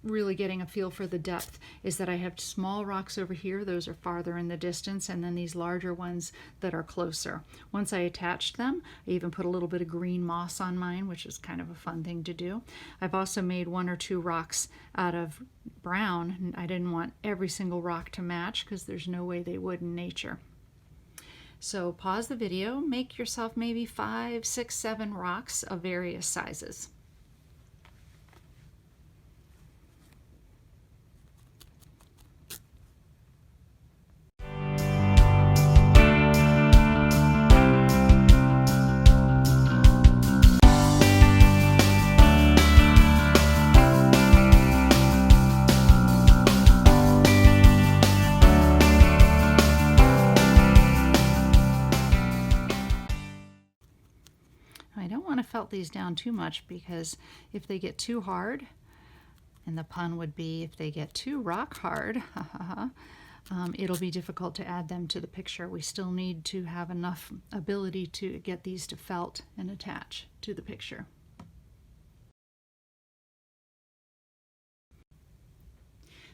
really getting a feel for the depth is that I have small rocks over here, those are farther in the distance, and then these larger ones that are closer. Once I attached them, I even put a little bit of green moss on mine, which is kind of a fun thing to do. I've also made 1 or 2 rocks out of brown. I didn't want every single rock to match because there's no way they would in nature. So pause the video, make yourself maybe 5, 6, 7 rocks of various sizes. I don't want to felt these down too much because if they get too hard, and the pun would be if they get too rock hard, it'll be difficult to add them to the picture. We still need to have enough ability to get these to felt and attach to the picture.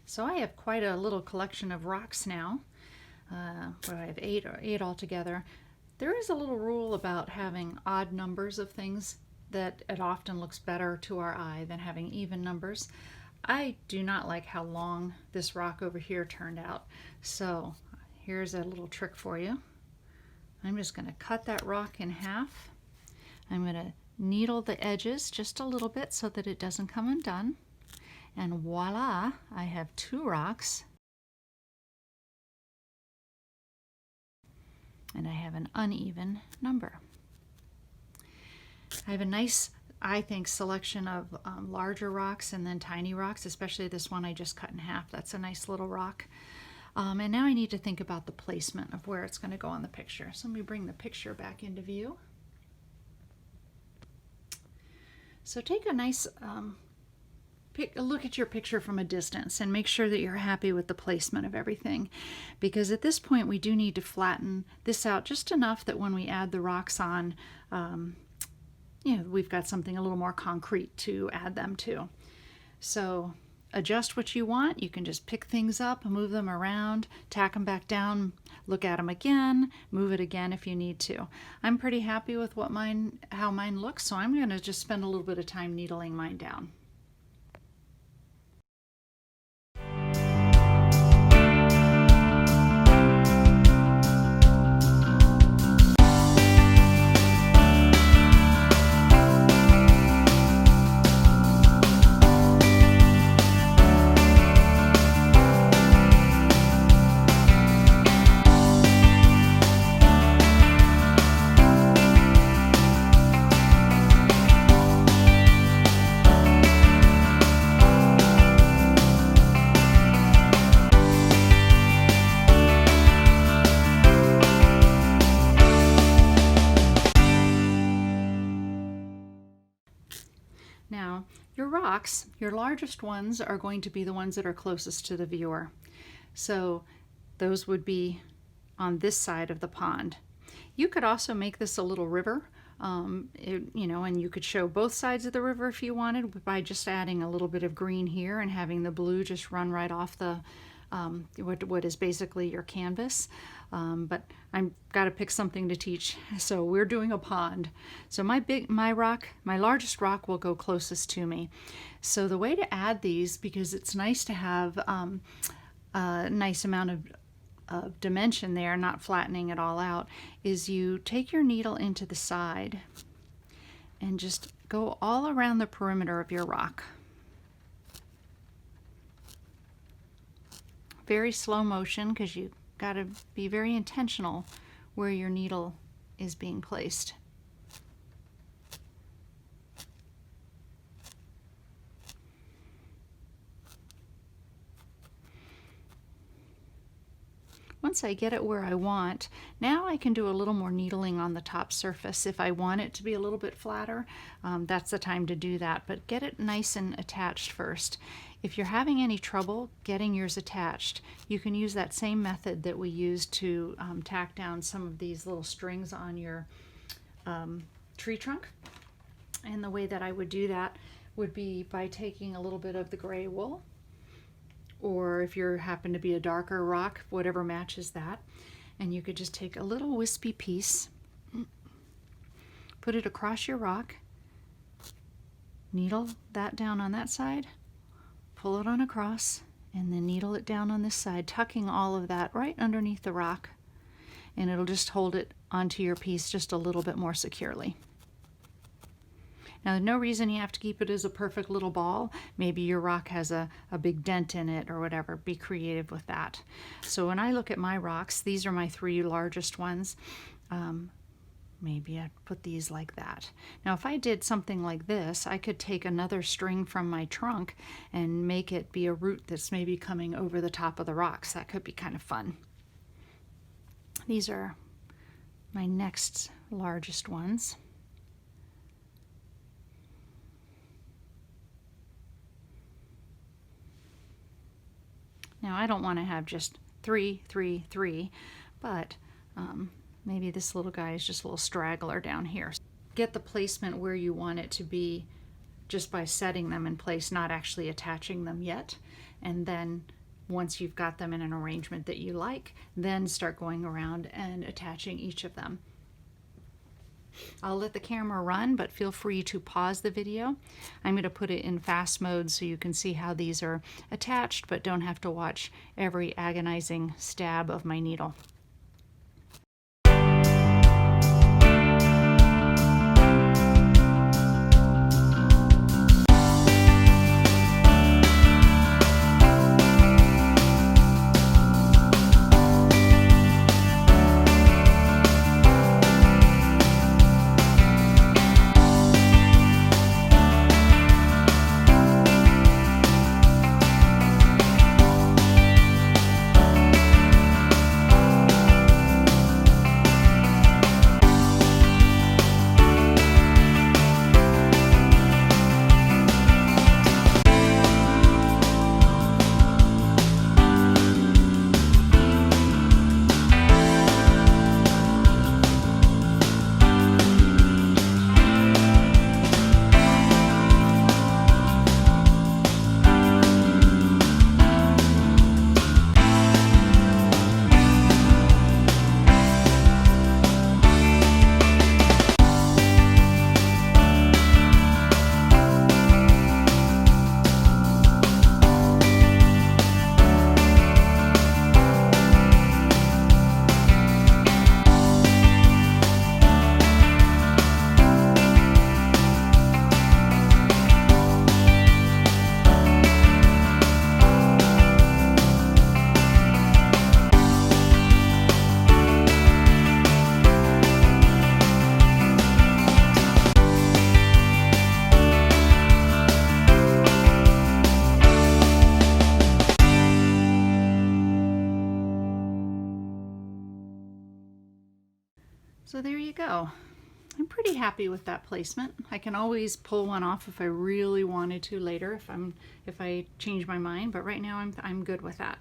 So I have quite a little collection of rocks now. But I have 8 altogether. There is a little rule about having odd numbers of things that it often looks better to our eye than having even numbers. I do not like how long this rock over here turned out. So here's a little trick for you. I'm just going to cut that rock in half. I'm going to needle the edges just a little bit so that it doesn't come undone. And voila, I have 2 rocks. And I have an uneven number. I have a nice, I think, selection of larger rocks and then tiny rocks, especially this one I just cut in half. That's a nice little rock. And now I need to think about the placement of where it's going to go on the picture. So let me bring the picture back into view. So take a nice look at your picture from a distance and make sure that you're happy with the placement of everything, because at this point we do need to flatten this out just enough that when we add the rocks on, we've got something a little more concrete to add them to. So adjust what you want. You can just pick things up, move them around, tack them back down, look at them again, move it again if you need to. I'm pretty happy with how mine looks, so I'm going to just spend a little bit of time needling mine down. Now, your rocks, your largest ones are going to be the ones that are closest to the viewer. So those would be on this side of the pond. You could also make this a little river, and you could show both sides of the river if you wanted by just adding a little bit of green here and having the blue just run right off the what is basically your canvas. But I've got to pick something to teach, so we're doing a pond. So my largest rock will go closest to me. So the way to add these, because it's nice to have a nice amount of dimension there, not flattening it all out, is you take your needle into the side and just go all around the perimeter of your rock. Very slow motion, because you got to be very intentional where your needle is being placed. Once I get it where I want, now I can do a little more needling on the top surface. If I want it to be a little bit flatter, that's the time to do that, but get it nice and attached first. If you're having any trouble getting yours attached, you can use that same method that we used to tack down some of these little strings on your tree trunk. And the way that I would do that would be by taking a little bit of the gray wool, or if you happen to be a darker rock, whatever matches that, and you could just take a little wispy piece, put it across your rock, needle that down on that side, pull it on across, and then needle it down on this side, tucking all of that right underneath the rock, and it'll just hold it onto your piece just a little bit more securely. Now, no reason you have to keep it as a perfect little ball. Maybe your rock has a big dent in it or whatever. Be creative with that. So when I look at my rocks, these are my 3 largest ones. Maybe I'd put these like that. Now, if I did something like this, I could take another string from my trunk and make it be a root that's maybe coming over the top of the rocks. That could be kind of fun. These are my next largest ones. Now, I don't want to have just 3, 3, 3, but maybe this little guy is just a little straggler down here. Get the placement where you want it to be just by setting them in place, not actually attaching them yet. And then once you've got them in an arrangement that you like, then start going around and attaching each of them. I'll let the camera run, but feel free to pause the video. I'm going to put it in fast mode so you can see how these are attached, but don't have to watch every agonizing stab of my needle. So there you go. I'm pretty happy with that placement. I can always pull one off if I really wanted to later, if I change my mind, but right now I'm good with that.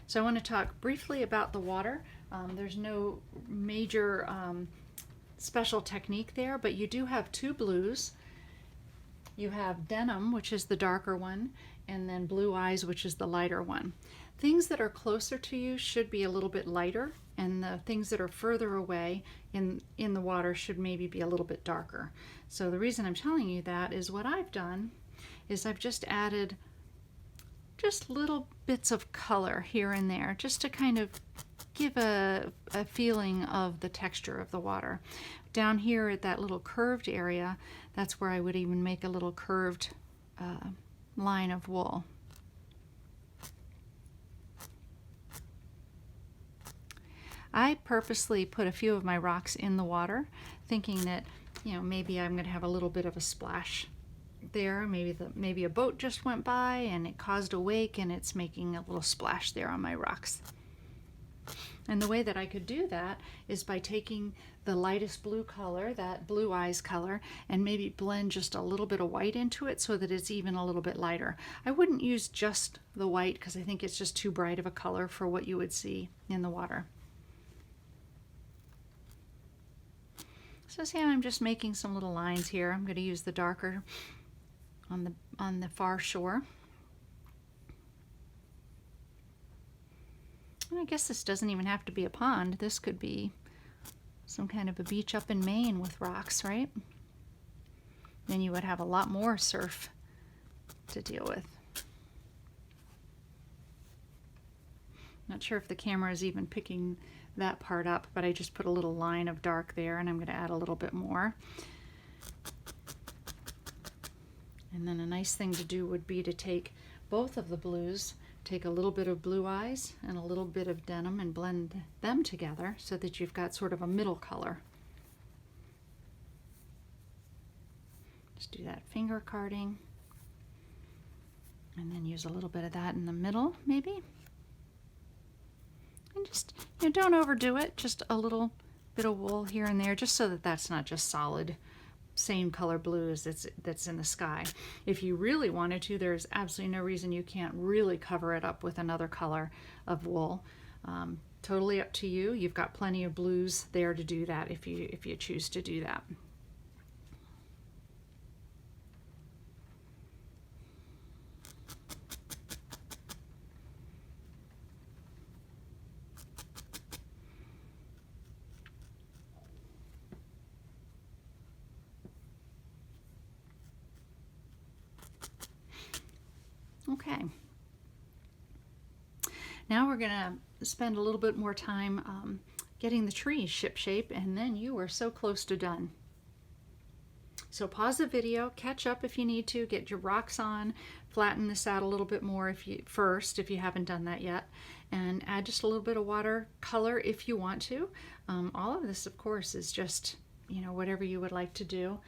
So I want to talk briefly about the water. There's no major special technique there, but you do have 2 blues. You have denim, which is the darker one, and then blue eyes, which is the lighter one. Things that are closer to you should be a little bit lighter, and the things that are further away in the water should maybe be a little bit darker. So the reason I'm telling you that is what I've done is I've just added just little bits of color here and there, just to kind of give a feeling of the texture of the water. Down here at that little curved area, that's where I would even make a little curved line of wool. I purposely put a few of my rocks in the water, thinking that, you know, maybe I'm going to have a little bit of a splash there. Maybe a boat just went by and it caused a wake and it's making a little splash there on my rocks. And the way that I could do that is by taking the lightest blue color, that blue eyes color, and maybe blend just a little bit of white into it so that it's even a little bit lighter. I wouldn't use just the white because I think it's just too bright of a color for what you would see in the water. So see, I'm just making some little lines here. I'm going to use the darker on the far shore. And I guess this doesn't even have to be a pond. This could be some kind of a beach up in Maine with rocks, right? Then you would have a lot more surf to deal with. Not sure if the camera is even picking that part up, but I just put a little line of dark there, and I'm going to add a little bit more. And then a nice thing to do would be to take both of the blues, take a little bit of blue eyes and a little bit of denim and blend them together so that you've got sort of a middle color. Just do that finger carding, and then use a little bit of that in the middle maybe. And just, you know, don't overdo it, just a little bit of wool here and there, just so that that's not just solid same color blue as that's in the sky. If you really wanted to, there's absolutely no reason you can't really cover it up with another color of wool. Totally up to you. You've got plenty of blues there to do that if you choose to do that. Okay, now we're going to spend a little bit more time getting the tree ship shape, and then you are so close to done. So pause the video, catch up if you need to, get your rocks on, flatten this out a little bit more if you haven't done that yet, and add just a little bit of watercolor if you want to. All of this, of course, is just, you know, whatever you would like to do.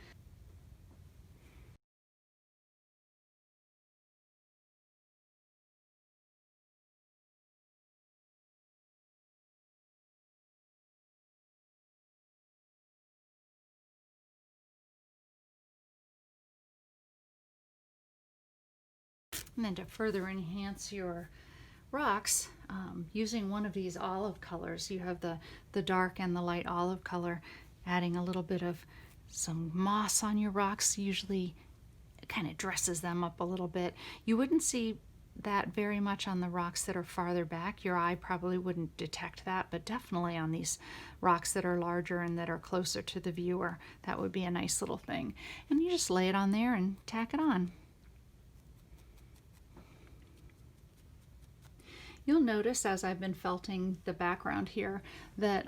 And then to further enhance your rocks, using one of these olive colors, you have the dark and the light olive color, adding a little bit of some moss on your rocks usually kind of dresses them up a little bit. You wouldn't see that very much on the rocks that are farther back. Your eye probably wouldn't detect that, but definitely on these rocks that are larger and that are closer to the viewer, that would be a nice little thing. And you just lay it on there and tack it on. You'll notice as I've been felting the background here that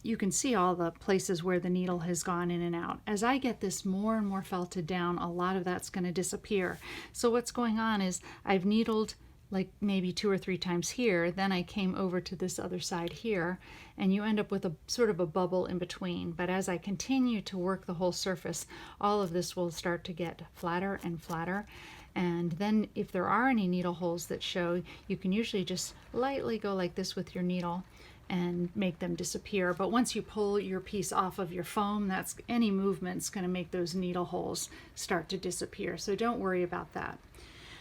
you can see all the places where the needle has gone in and out. As I get this more and more felted down, a lot of that's going to disappear. So what's going on is I've needled like maybe 2 or 3 times here, then I came over to this other side here, and you end up with a sort of a bubble in between. But as I continue to work the whole surface, all of this will start to get flatter and flatter. And then if there are any needle holes that show, you can usually just lightly go like this with your needle and make them disappear. But once you pull your piece off of your foam, that's any movement's going to make those needle holes start to disappear. So don't worry about that.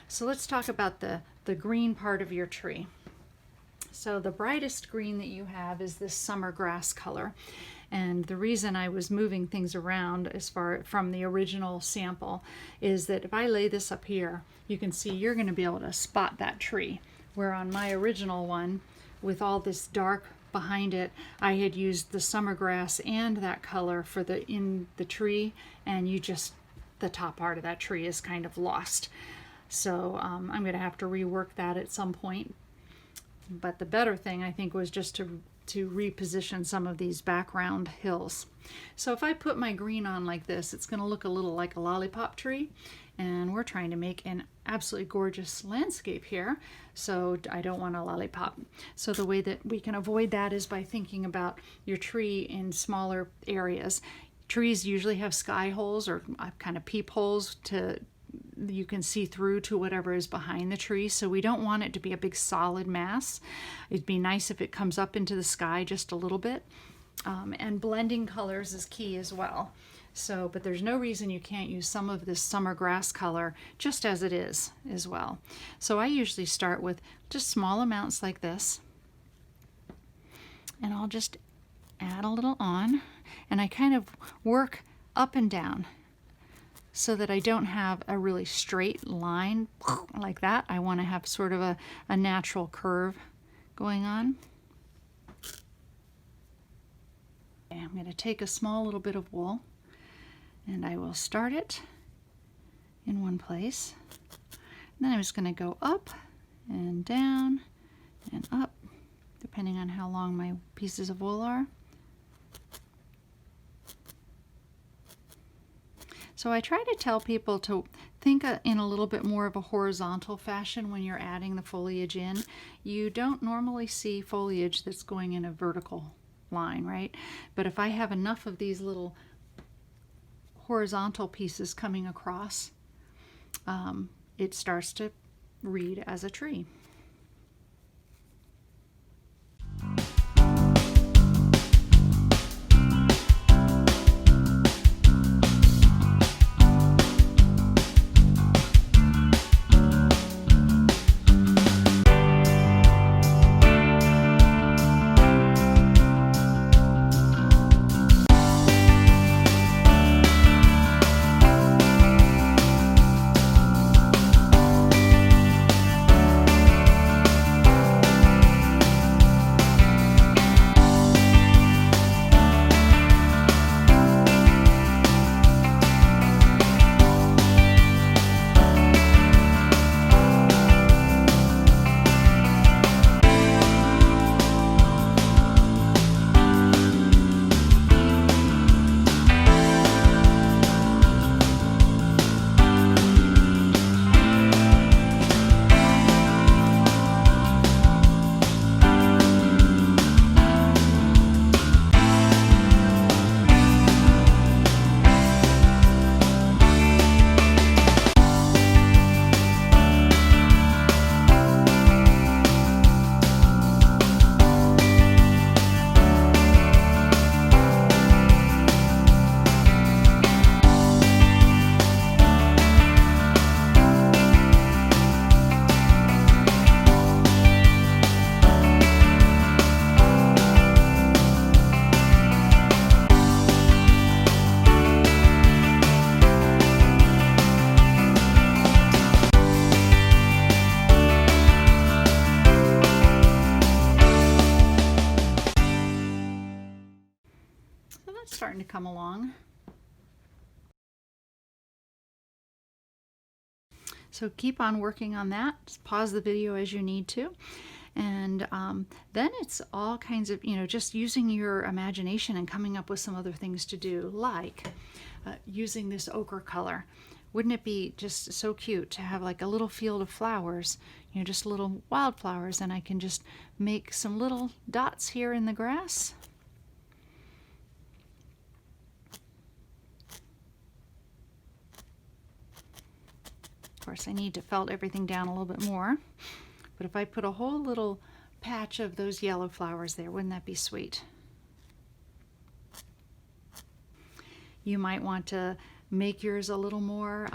So let's talk about the green part of your tree. So the brightest green that you have is this summer grass color. And the reason I was moving things around as far from the original sample is that if I lay this up here, you can see you're going to be able to spot that tree. Where on my original one, with all this dark behind it, I had used the summer grass and that color for in the tree, and the top part of that tree is kind of lost. So I'm going to have to rework that at some point. But the better thing, I think, was just to reposition some of these background hills. So if I put my green on like this, it's going to look a little like a lollipop tree, and we're trying to make an absolutely gorgeous landscape here, so I don't want a lollipop. So the way that we can avoid that is by thinking about your tree in smaller areas. Trees usually have sky holes or kind of peepholes you can see through to whatever is behind the tree, so we don't want it to be a big solid mass. It'd be nice if it comes up into the sky just a little bit, and blending colors is key as well. So, but there's no reason you can't use some of this summer grass color just as it is as well. So I usually start with just small amounts like this, and I'll just add a little on, and I kind of work up and down. so that I don't have a really straight line like that. I want to have sort of a natural curve going on. Okay, I'm going to take a small little bit of wool and I will start it in one place. And then I'm just going to go up and down and up, depending on how long my pieces of wool are. So I try to tell people to think in a little bit more of a horizontal fashion when you're adding the foliage in. You don't normally see foliage that's going in a vertical line, right? But if I have enough of these little horizontal pieces coming across, it starts to read as a tree. Starting to come along. So keep on working on that. Just pause the video as you need to. And then it's all kinds of, just using your imagination and coming up with some other things to do, like using this ochre color. Wouldn't it be just so cute to have like a little field of flowers, just little wildflowers, and I can just make some little dots here in the grass. Of course, I need to felt everything down a little bit more, but if I put a whole little patch of those yellow flowers there, wouldn't that be sweet? You might want to make yours a little more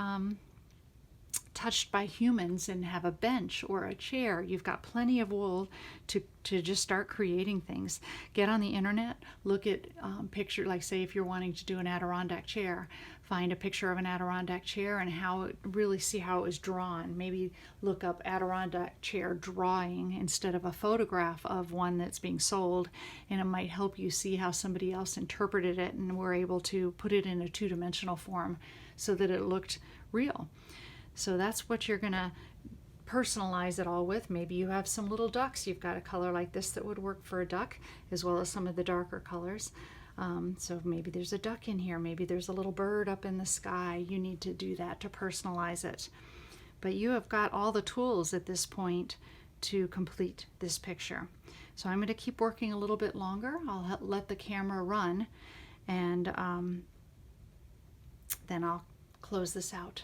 touched by humans and have a bench or a chair. You've got plenty of wool to just start creating things. Get on the internet, look at picture, like say if you're wanting to do an Adirondack chair, find a picture of an Adirondack chair and really see how it was drawn. Maybe look up Adirondack chair drawing instead of a photograph of one that's being sold, and it might help you see how somebody else interpreted it and were able to put it in a two-dimensional form so that it looked real. So that's what you're gonna personalize it all with. Maybe you have some little ducks. You've got a color like this that would work for a duck, as well as some of the darker colors. So maybe there's a duck in here. Maybe there's a little bird up in the sky. You need to do that to personalize it. But you have got all the tools at this point to complete this picture. So I'm going to keep working a little bit longer. I'll let the camera run, and then I'll close this out.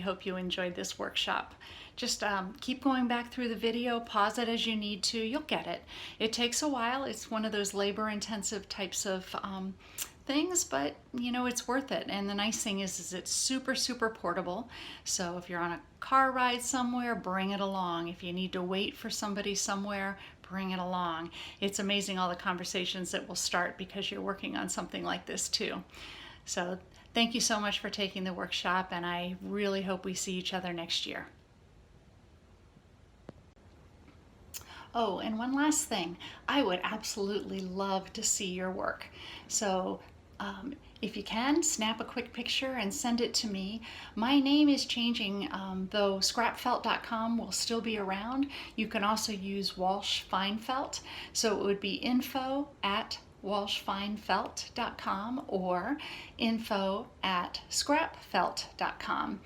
hope you enjoyed this workshop. Just keep going back through the video, pause it as you need to, you'll get it. It takes a while, it's one of those labor-intensive types of things, but you know, it's worth it. And the nice thing is it's super, super portable. So if you're on a car ride somewhere, bring it along. If you need to wait for somebody somewhere, bring it along. It's amazing all the conversations that will start because you're working on something like this too. So thank you so much for taking the workshop, and I really hope we see each other next year. Oh, and one last thing, I would absolutely love to see your work. So if you can, snap a quick picture and send it to me. My name is changing, though scrapfelt.com will still be around. You can also use Walsh Fine Felt. So it would be info@walshfinefelt.com or info@scrapfelt.com.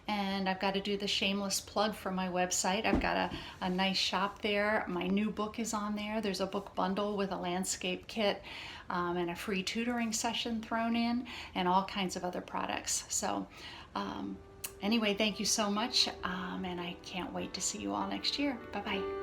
And I've got to do the shameless plug for my website. I've got a nice shop there. My new book is on there. There's a book bundle with a landscape kit and a free tutoring session thrown in, and all kinds of other products. So anyway, thank you so much, and I can't wait to see you all next year. Bye-bye.